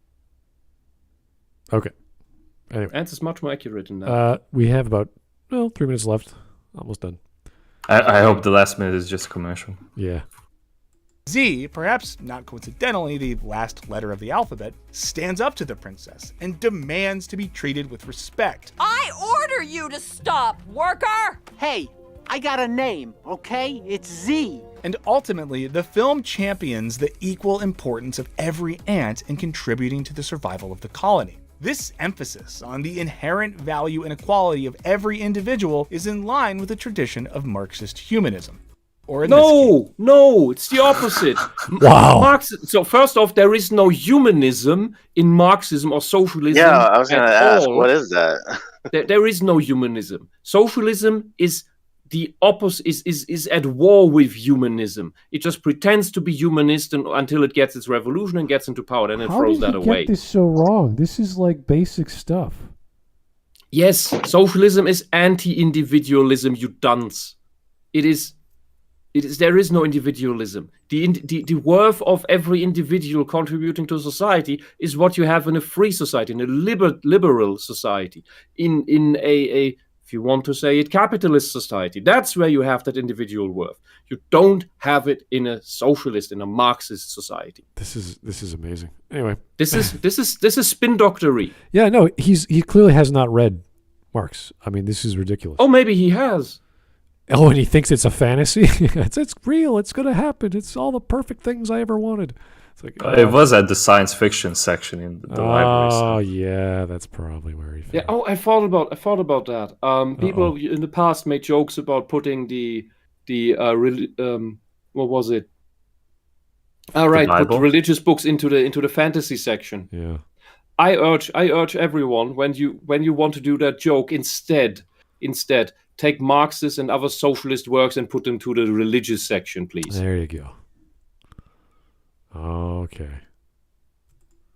Okay. Anyway. Ants is much more accurate in that. We have about 3 minutes left. Almost done. I hope the last minute is just commercial. Yeah. Z, perhaps not coincidentally the last letter of the alphabet, stands up to the princess and demands to be treated with respect. I order you to stop, worker! Hey, I got a name, okay? It's Z. And ultimately, the film champions the equal importance of every ant in contributing to the survival of the colony. This emphasis on the inherent value and equality of every individual is in line with the tradition of Marxist humanism. Or in No, it's the opposite. Wow. So first off, there is no humanism in Marxism or socialism. Yeah, I was going to ask, all. what is that? There is no humanism. Socialism is the opposite, is at war with humanism. It just pretends to be humanist until it gets its revolution and gets into power, then it throws that away. Get this so wrong? This is like basic stuff. Yes, socialism is anti-individualism, you dunce. It is. There is no individualism. The worth of every individual contributing to society is what you have in a free society, in a liberal society, in a if you want to say it, capitalist society. That's where you have that individual worth. You don't have it in a socialist, in a Marxist society. This is amazing. Anyway, this is spin doctory. Yeah, no, he clearly has not read Marx. I mean, this is ridiculous. Oh, maybe he has. Oh, and he thinks it's a fantasy? it's real. It's going to happen. It's all the perfect things I ever wanted. It's like, it was at the science fiction section in the library. Oh, yeah, that's probably where he found it. Oh, I thought about that. People in the past made jokes about putting what was it? All right, put religious books into the fantasy section. Yeah. I urge everyone when you want to do that joke, instead take Marxist and other socialist works and put them to the religious section, please. There you go. Okay.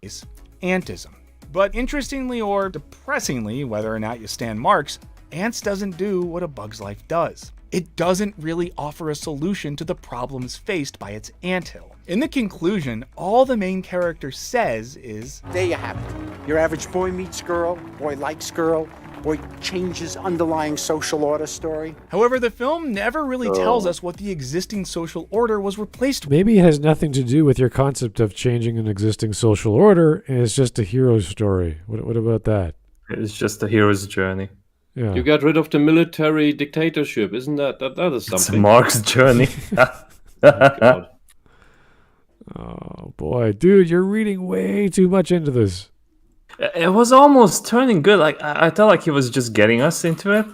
Is Antism. But interestingly or depressingly, whether or not you stand Marx, Antz doesn't do what A Bug's Life does. It doesn't really offer a solution to the problems faced by its anthill. In the conclusion, all the main character says is, there you have it. Your average boy meets girl, boy likes girl, boy changes underlying social order story. However, the film never really tells us what the existing social order was replaced with. Maybe it has nothing to do with your concept of changing an existing social order, and it's just a hero's story. What about that? It's just a hero's journey. Yeah. You got rid of the military dictatorship, isn't that is something? It's a Marx journey. God. Oh boy, dude, you're reading way too much into this. It was almost turning good. Like I felt like he was just getting us into it.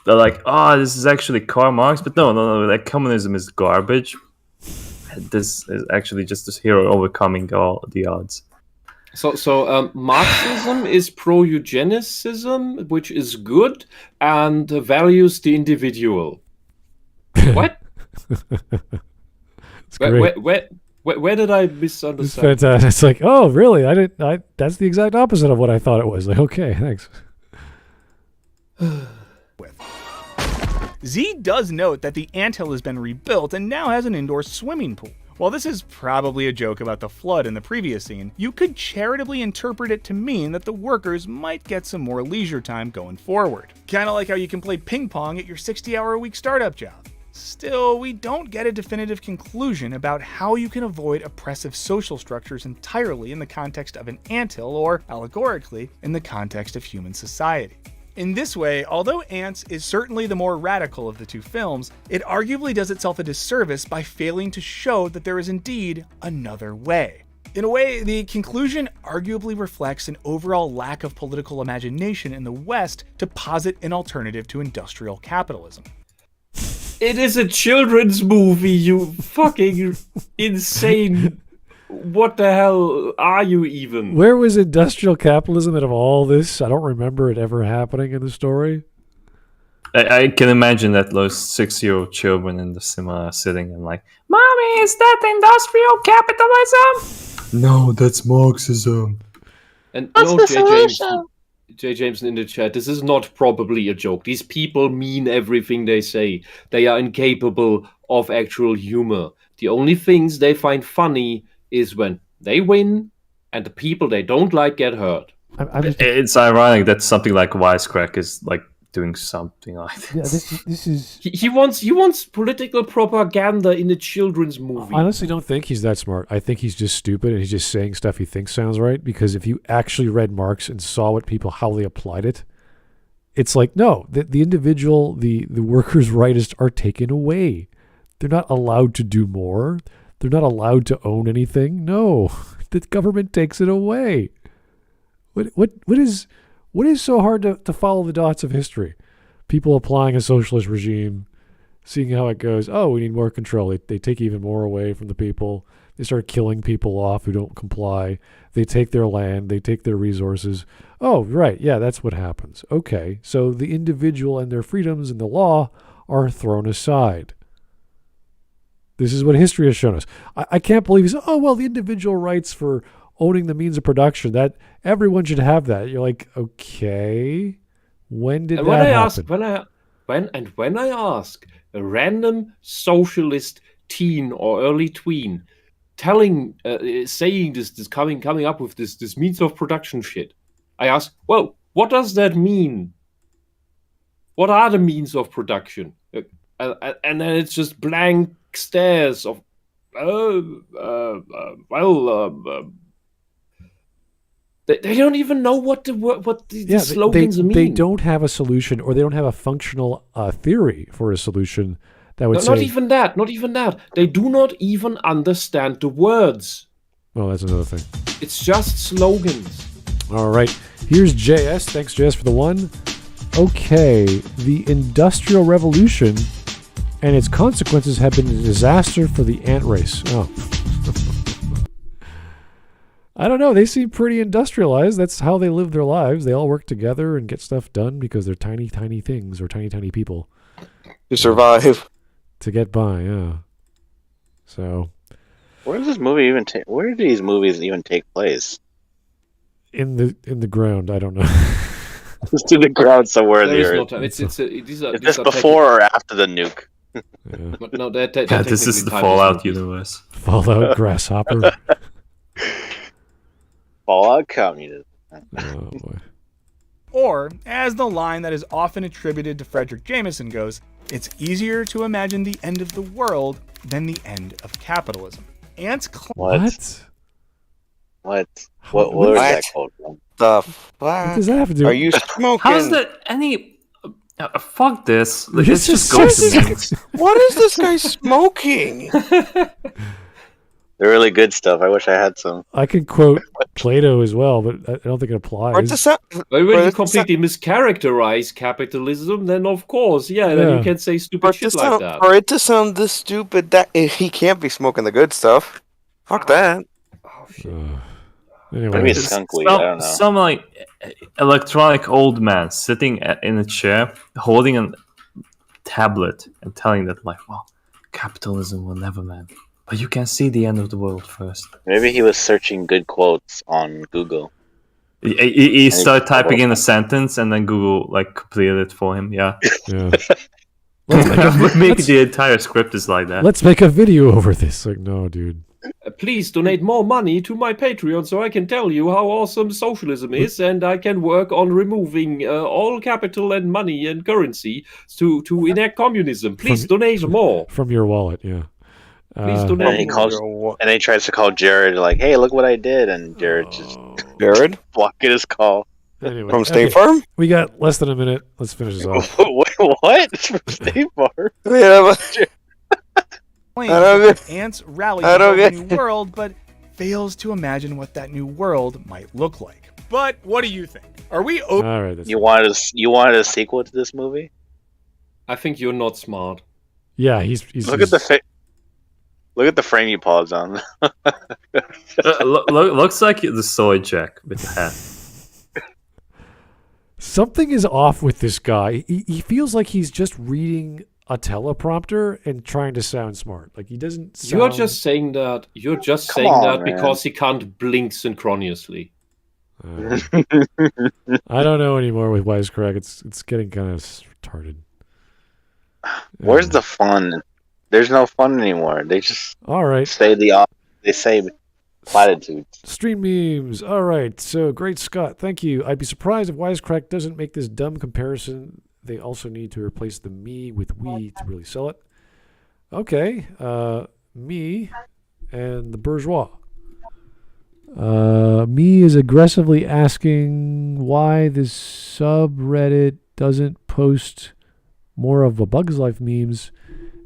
They're like, this is actually Karl Marx, but no, like communism is garbage. This is actually just this hero overcoming all the odds. So Marxism is pro-eugenicism, which is good, and values the individual. What? It's great. Where did I misunderstand? It's fantastic. It's like, oh, really? That's the exact opposite of what I thought it was. Like, okay, thanks. Z does note that the anthill has been rebuilt and now has an indoor swimming pool. While this is probably a joke about the flood in the previous scene, you could charitably interpret it to mean that the workers might get some more leisure time going forward. Kinda like how you can play ping pong at your 60-hour-a-week startup job. Still, we don't get a definitive conclusion about how you can avoid oppressive social structures entirely in the context of an anthill, or allegorically, in the context of human society. In this way, although Antz is certainly the more radical of the two films, it arguably does itself a disservice by failing to show that there is indeed another way. In a way, the conclusion arguably reflects an overall lack of political imagination in the West to posit an alternative to industrial capitalism. It is a children's movie, you fucking insane. What the hell are you even? Where was industrial capitalism out of all this? I don't remember it ever happening in the story. I can imagine that those 6-year-old children in the cinema sitting and like, Mommy, is that industrial capitalism? No, that's Marxism. And no, J. Jameson in the chat, this is not probably a joke. These people mean everything they say. They are incapable of actual humor. The only things they find funny is when they win and the people they don't like get hurt. It's ironic that something like Wisecrack is like doing something like this. Yeah, this is. He wants political propaganda in a children's movie. I honestly don't think he's that smart. I think he's just stupid and he's just saying stuff he thinks sounds right. Because if you actually read Marx and saw how they applied it, it's like, no, the individual, the workers' rights are taken away. They're not allowed to do more. They're not allowed to own anything. No, the government takes it away. What is so hard to follow the dots of history? People applying a socialist regime, seeing how it goes. Oh, we need more control. They take even more away from the people. They start killing people off who don't comply. They take their land. They take their resources. Oh, right. Yeah, that's what happens. Okay. So the individual and their freedoms and the law are thrown aside. This is what history has shown us. I can't believe he said, oh, well, the individual rights for owning the means of production, that everyone should have that. You're like, okay, when did that happen? When I ask a random socialist teen or early tween saying this coming up with this means of production shit, I ask, well, what does that mean? What are the means of production? And then it's just blank stares of, they don't even know what the slogans mean. They don't have a solution, or they don't have a functional theory for a solution that would say... Not even that. They do not even understand the words. Oh, that's another thing. It's just slogans. All right. Here's JS. Thanks, JS, for the one. Okay. The Industrial Revolution and its consequences have been a disaster for the ant race. Oh. I don't know. They seem pretty industrialized. That's how they live their lives. They all work together and get stuff done because they're tiny, tiny things or tiny, tiny people. To survive. To get by, yeah. So. Where does this movie even take? Where do these movies even take place? In the ground. I don't know. Just in the ground somewhere in the earth. No, is this before or after the nuke? Yeah. But no, this is the Fallout universe. Fallout Grasshopper. Fallout Communism. Oh boy. Or, as the line that is often attributed to Frederick Jameson goes, it's easier to imagine the end of the world than the end of capitalism. Antz What was that quote from? The fuck? What does that have to do? Are you smoking? How's that any... fuck this. This just is go so to What is this guy smoking? They're really good stuff. I wish I had some. I could quote Plato as well, but I don't think it applies. When you completely mischaracterize capitalism, then of course, then you can say stupid shit like that. For it to sound this stupid, that he can't be smoking the good stuff. Fuck that. Oh shit. Anyway. Maybe it's skunk weed. I don't know. Some like electronic old man sitting in a chair, holding a tablet and telling that, like, well, capitalism will never man. But you can see the end of the world first. Maybe he was searching good quotes on Google. He started typing in a sentence and then Google like completed it for him. Yeah. Maybe the entire script is like that. Let's make a video over this. Like, no, dude. Please donate more money to my Patreon so I can tell you how awesome socialism is, and I can work on removing all capital and money and currency to enact communism. Please donate more. From your wallet, yeah. Please donate and he tries to call Jared, like, hey, look what I did. And Jared just blocking his call. Anyway, from State Farm? We got less than a minute. Let's finish this off. Wait, what? It's from State Farm? Yeah, Antz rallies the new world, but fails to imagine what that new world might look like. But what do you think? Are we open? All right, you wanted a sequel to this movie? I think you're not smart. Yeah, he's look at the frame you paused on. Looks like the soy jack with the hat. Something is off with this guy. He feels like he's just reading a teleprompter and trying to sound smart. Like, he doesn't sound... You're just saying that because he can't blink synchronously. I don't know anymore with Wisecrack. It's getting kind of retarded. Where's the fun? There's no fun anymore. They just say platitudes. Stream memes. All right. So, Great Scott, thank you. I'd be surprised if Wisecrack doesn't make this dumb comparison they also need to replace the me with we to really sell it. Okay, me and the bourgeois. Me is aggressively asking why this subreddit doesn't post more of A Bug's Life memes.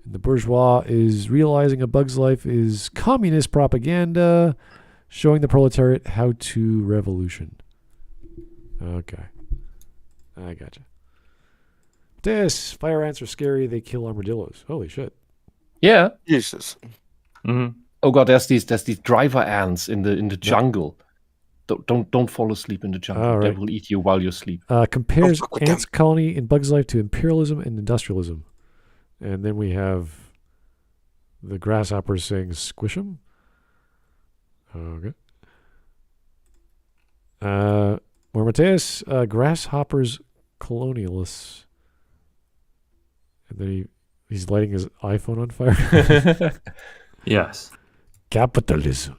And the bourgeois is realizing A Bug's Life is communist propaganda, showing the proletariat how to revolution. Okay. I gotcha. Fire ants are scary. They kill armadillos. Holy shit. Yeah. Jesus. Mm-hmm. Oh god, there's these driver ants in the jungle. Don't fall asleep in the jungle. They will eat you while you sleep. Compares ants colony in Bug's Life to imperialism and industrialism. And then we have the grasshoppers saying squish 'em. Okay. More Mateus, grasshoppers colonialists. And then he's lighting his iPhone on fire. Yes. Capitalism.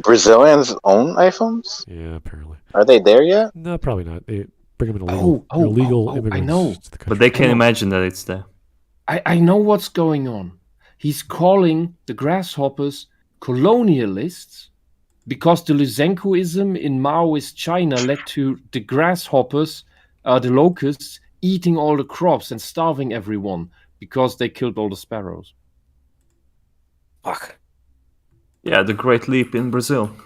Brazilians own iPhones? Yeah, apparently. Are they there yet? No, probably not. They bring them in illegal immigrants. I know. To the country. But they can imagine that it's there. I know what's going on. He's calling the grasshoppers colonialists because the Lysenkoism in Maoist China led to the grasshoppers, the locusts, eating all the crops and starving everyone because they killed all the sparrows. Fuck. Yeah, the Great Leap in Brazil.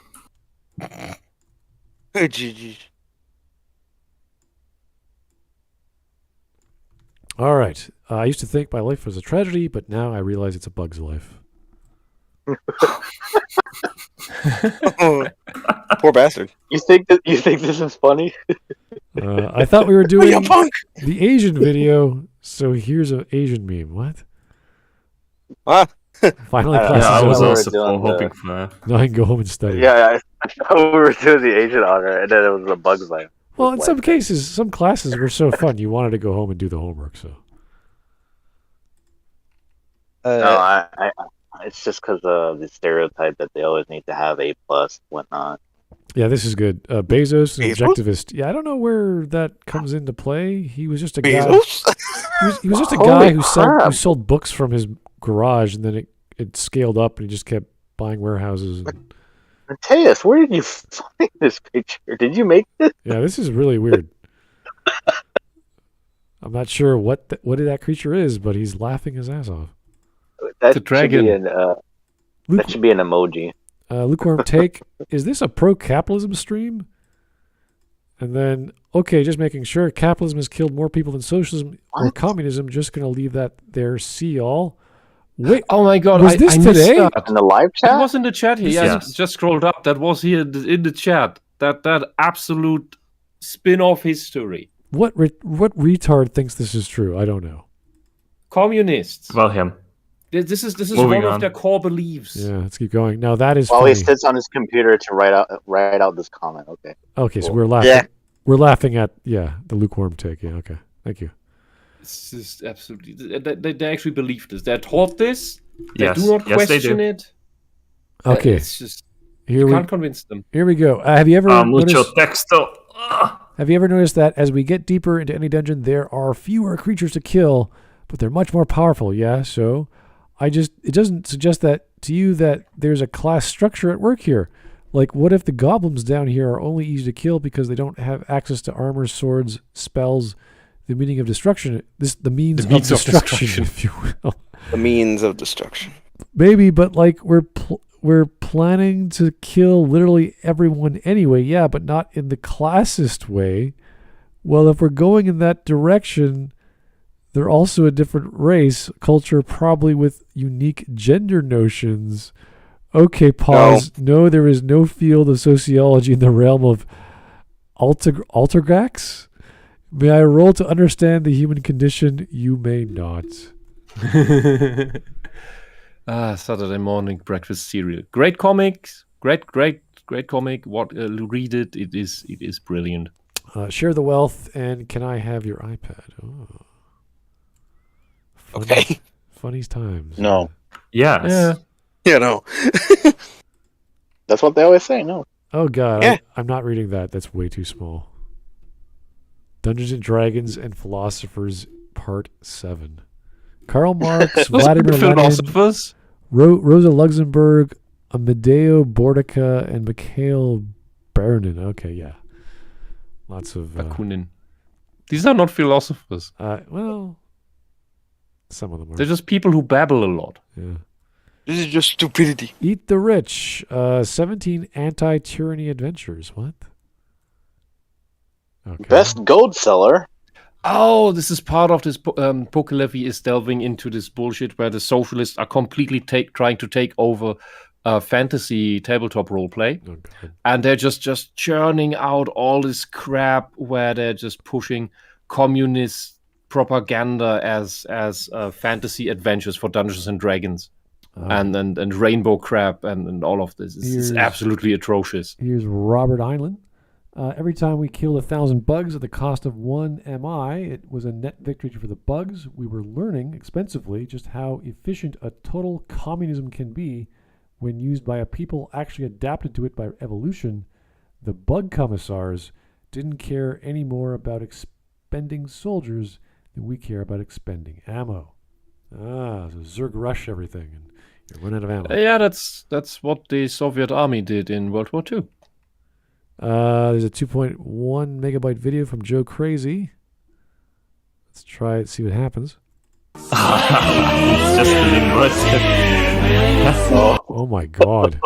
All right. I used to think my life was a tragedy, but now I realize it's a bug's life. Poor bastard. You think this is funny? I thought we were doing the Asian video, so here's an Asian meme. What? Finally, I was also hoping for that. Now I can go home and study. Yeah, I thought we were doing the Asian honor, and then it was a Bug's Life. Well, in some cases, some classes were so fun, you wanted to go home and do the homework. So. No, it's just because of the stereotype that they always need to have A+, whatnot. Yeah, this is good. Bezos, an objectivist. Yeah, I don't know where that comes into play. He was just a guy. He was just a guy who sold books from his garage, and then it scaled up, and he just kept buying warehouses. And... Mateus, where did you find this picture? Did you make this? Yeah, this is really weird. I'm not sure what that creature is, but he's laughing his ass off. That's a dragon. That should be an emoji. Lukewarm take, is this a pro-capitalism stream? And then, okay, just making sure capitalism has killed more people than socialism or communism. Just going to leave that there. See all. Wait, oh my god, was this today? In the live chat? It was in the chat here. Yeah, just scrolled up. That was here in the chat. That absolute spin-off history. What retard thinks this is true? I don't know. Communists. Well, him. This is one of their core beliefs. Yeah, let's keep going. Now that is. While funny. he sits on his computer to write out this comment. Okay. Okay, cool. So we're laughing. Yeah. We're laughing at the lukewarm take. Yeah. Okay. Thank you. This is absolutely. They actually believe this. They're taught this. Yes. They do not question it. Okay. It's just you can't convince them. Here we go. Have you ever noticed? Texto. Have you ever noticed that as we get deeper into any dungeon, there are fewer creatures to kill, but they're much more powerful? Yeah. So. It doesn't suggest that to you that there's a class structure at work here. Like, what if the goblins down here are only easy to kill because they don't have access to armor, swords, spells, the meaning of destruction? The means of destruction, if you will. The means of destruction. Maybe, but like we're planning to kill literally everyone anyway. Yeah, but not in the classist way. Well, if we're going in that direction. They're also a different race, culture, probably with unique gender notions. Okay, pause. No, there is no field of sociology in the realm of altergrax. May I roll to understand the human condition? You may not. Saturday morning breakfast cereal. Great comics. Great comic. Read it. It is brilliant. Share the wealth, and can I have your iPad? Oh. Okay. Funniest times. No. Yes. Yeah, no. That's what they always say, no. Oh, God. Yeah. I'm not reading that. That's way too small. Dungeons and Dragons and Philosophers, Part 7. Karl Marx, Vladimir Lenin, Philosophers? Rosa Luxemburg, Amadeo Bordica, and Mikhail Bakunin. Okay, yeah. Lots of... Bakunin. These are not philosophers. Well, some of them are. They're just people who babble a lot. Yeah. This is just stupidity. Eat the Rich, 17 Anti-Tyranny Adventures. What? Okay. Best gold seller. Oh, this is part of this. Pokelevy is delving into this bullshit where the socialists are completely trying to take over fantasy tabletop roleplay, and they're just churning out all this crap where they're just pushing communist propaganda as fantasy adventures for Dungeons and Dragons, and rainbow crap and all of this. It's absolutely atrocious. Here's Robert Island. Every time we killed 1,000 bugs at the cost of 1 MI, it was a net victory for the bugs. We were learning expensively just how efficient a total communism can be when used by a people actually adapted to it by evolution. The bug commissars didn't care any more about expending soldiers than we care about expending ammo. So Zerg rush everything and you run out of ammo. Yeah, that's what the Soviet army did in World War II. There's a 2.1 megabyte video from Joe Crazy. Let's try it, see what happens. It's just oh my god.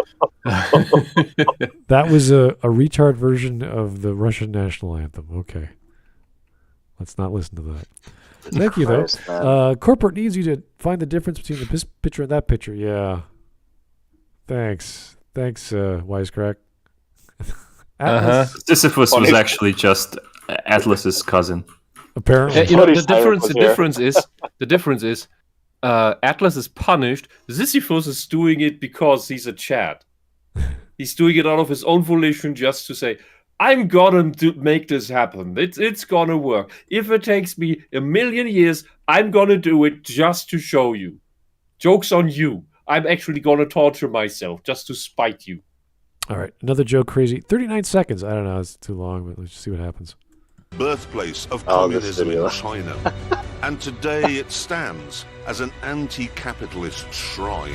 That was a retard version of the Russian national anthem. Okay. Let's not listen to that. Thank you, though. Corporate needs you to find the difference between this picture and that picture. Yeah. Thanks, Wisecrack. Sisyphus was actually just Atlas's cousin. Apparently, the difference is Atlas is punished. Sisyphus is doing it because he's a Chad. He's doing it out of his own volition, just to say, "I'm gonna make this happen. It's gonna work. If it takes me 1,000,000 years, I'm gonna do it just to show you. Joke's on you. I'm actually gonna torture myself just to spite you." All right, another Joe Crazy. 39 seconds. I don't know. It's too long, but let's just see what happens. Birthplace of communism in China. And today it stands as an anti-capitalist shrine.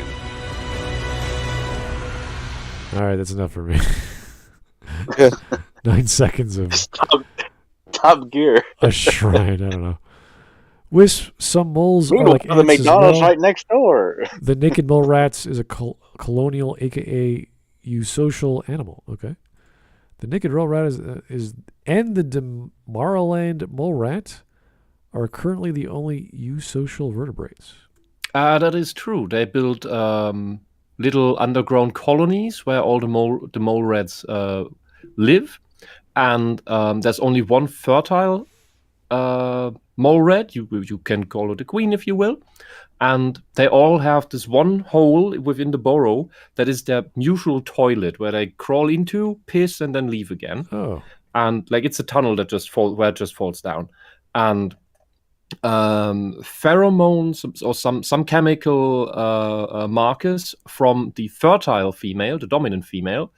All right, that's enough for me. 9 seconds of Top Gear. A shrine. I don't know. Wisp, some moles are like the McDonald's right next door. The naked mole rats is a colonial, aka eusocial animal. Okay. The naked mole rat and the Tomorrowland mole rat are currently the only eusocial vertebrates. That is true. They built little underground colonies where all the mole rats live, and there's only one fertile mole rat. You can call it a queen if you will. And they all have this one hole within the burrow that is their mutual toilet where they crawl into, piss, and then leave again. Oh. And like it's a tunnel that just falls down. And pheromones or some chemical markers from the fertile female, the dominant female,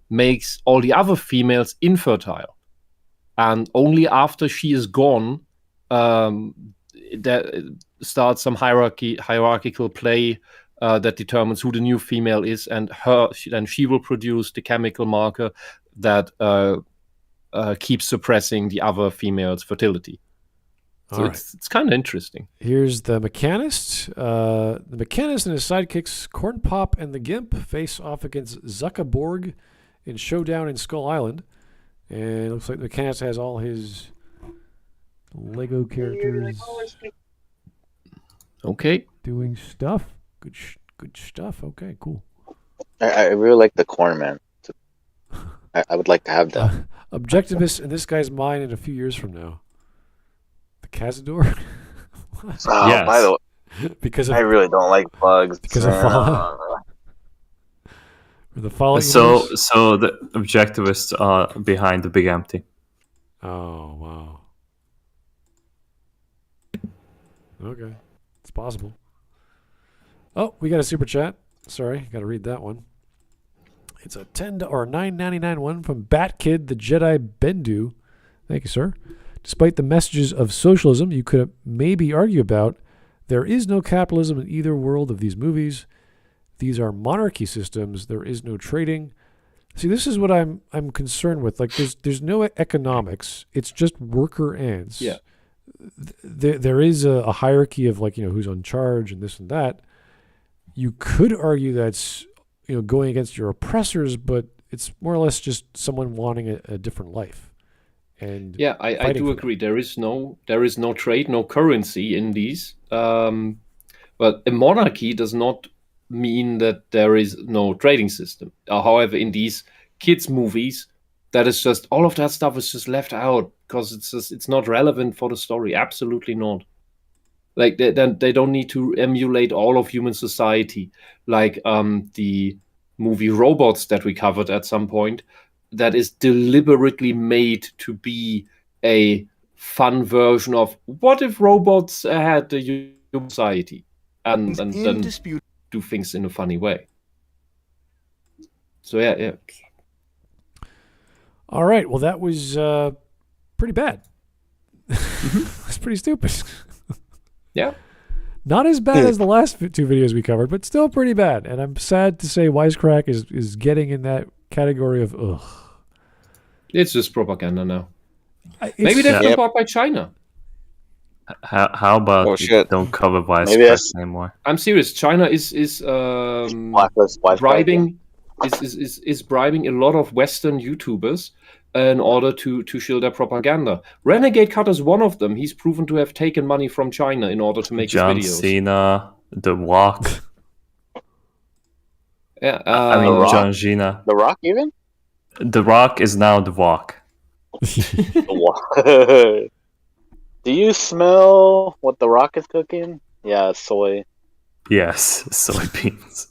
makes all the other females infertile. And only after she is gone, that starts some hierarchical play that determines who the new female is, and she will produce the chemical marker that keeps suppressing the other female's fertility. So it's kind of interesting. Here's the Mechanist. The Mechanist and his sidekicks, Corn Pop and the Gimp, face off against Zuckerborg in Showdown in Skull Island. And it looks like the Mechanist has all his Lego characters. Okay. Doing stuff. Good stuff. Okay, cool. I really like the Corn Man. I would like to have that. Objectivist in this guy's mind in a few years from now. The Cazador? Yes. By the way, because I really don't like bugs. Because of Fallout. The Fallout so the objectivists are behind the Big Empty. Oh, wow. Okay. It's possible. Oh, we got a super chat. Sorry, got to read that one. It's a $10 or $9.99 one from Batkid, the Jedi Bendu. Thank you, sir. Despite the messages of socialism, you could maybe argue about, there is no capitalism in either world of these movies. These are monarchy systems. There is no trading. See, this is what I'm concerned with. Like, there's no economics. It's just worker ants. Yeah. There is a hierarchy of, like, who's on charge and this and that. You could argue that's going against your oppressors, but it's more or less just someone wanting a different life. And yeah, I do agree. There is no trade, no currency in these. But a monarchy does not mean that there is no trading system. However, in these kids' movies, that is just all of that stuff is just left out because it's not relevant for the story. Absolutely not. Like they don't need to emulate all of human society, like the movie Robots that we covered at some point. That is deliberately made to be a fun version of what if robots had the human society and then do things in a funny way. So yeah. All right. Well, that was pretty bad. It's pretty stupid. Yeah. Not as bad as the last 2 videos we covered, but still pretty bad. And I'm sad to say Wisecrack is getting in that category of ugh. It's just propaganda now. Maybe they've been bought by China. How about don't cover Wisecrack anymore? I'm serious. China is bribing is bribing a lot of Western YouTubers in order to shield their propaganda. Renegade Cut is one of them. He's proven to have taken money from China in order to make his videos. John Cena, The Rock. Yeah, John Cena. The Rock even? The Rock is now The Rock. Do you smell what The Rock is cooking? Yeah, soy. Yes, soybeans.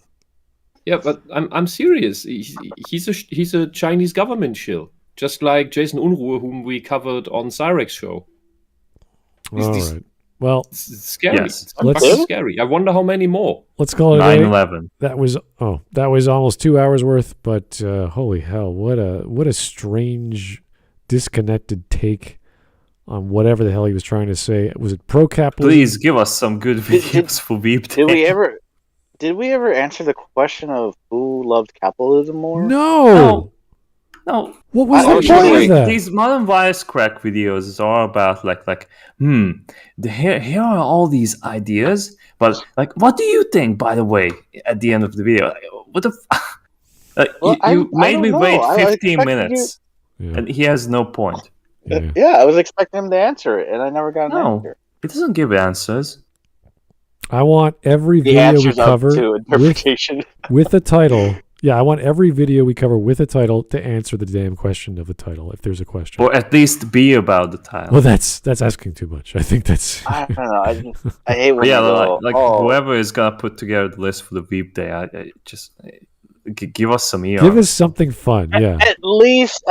Yeah, but I'm serious. He's a Chinese government shill, just like Jason Unruhe, whom we covered on Cyrex's show. All right. Well, it's scary. Yes. It's scary. I wonder how many more. Let's call it 9/11. That was almost 2 hours worth. But holy hell, what a strange, disconnected take on whatever the hell he was trying to say. Was it pro-capitalism? Please give us some good videos for Veep. Did we ever answer the question of who loved capitalism more? No. What was the point of that? These modern Wisecrack videos are all about here are all these ideas, but like, what do you think? By the way, at the end of the video, what the? You made me wait 15 minutes, and he has no point. Yeah, I was expecting him to answer it, and I never got an answer. He doesn't give answers. I want every video we cover with a title. Yeah, I want every video we cover with a title to answer the damn question of the title, if there's a question. Or at least be about the title. Well, that's asking too much. I think that's... I don't know. I hate when whoever is going to put together the list for the Veep Day, I just give us some ER. Give us something fun, yeah. At least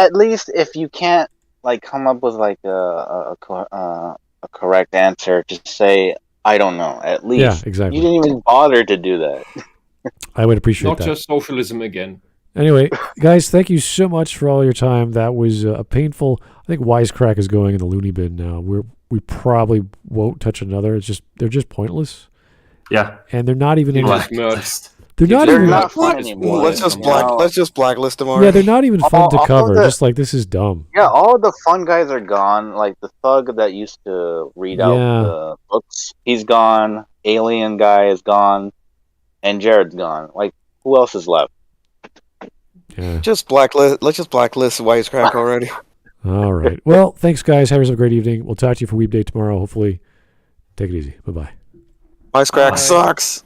if you can't come up with a correct answer, just say, I don't know. At least. Yeah, exactly. You didn't even bother to do that. I would appreciate that. Not just socialism again. Anyway, guys, thank you so much for all your time. That was a painful... I think Wisecrack is going in the loony bin now. We probably won't touch another. They're just pointless. Yeah. And they're not even in blacklist. They're not fun anymore. Let's just blacklist them already. Yeah, they're not even fun to cover. Just like, this is dumb. Yeah, all the fun guys are gone. Like the thug that used to read out the books, he's gone. Alien guy is gone. And Jared's gone. Like, who else is left? Yeah. Let's just blacklist Wisecrack already. All right. Well, thanks, guys. Have yourself a great evening. We'll talk to you for Weep Day tomorrow, hopefully. Take it easy. Bye-bye. Wisecrack sucks.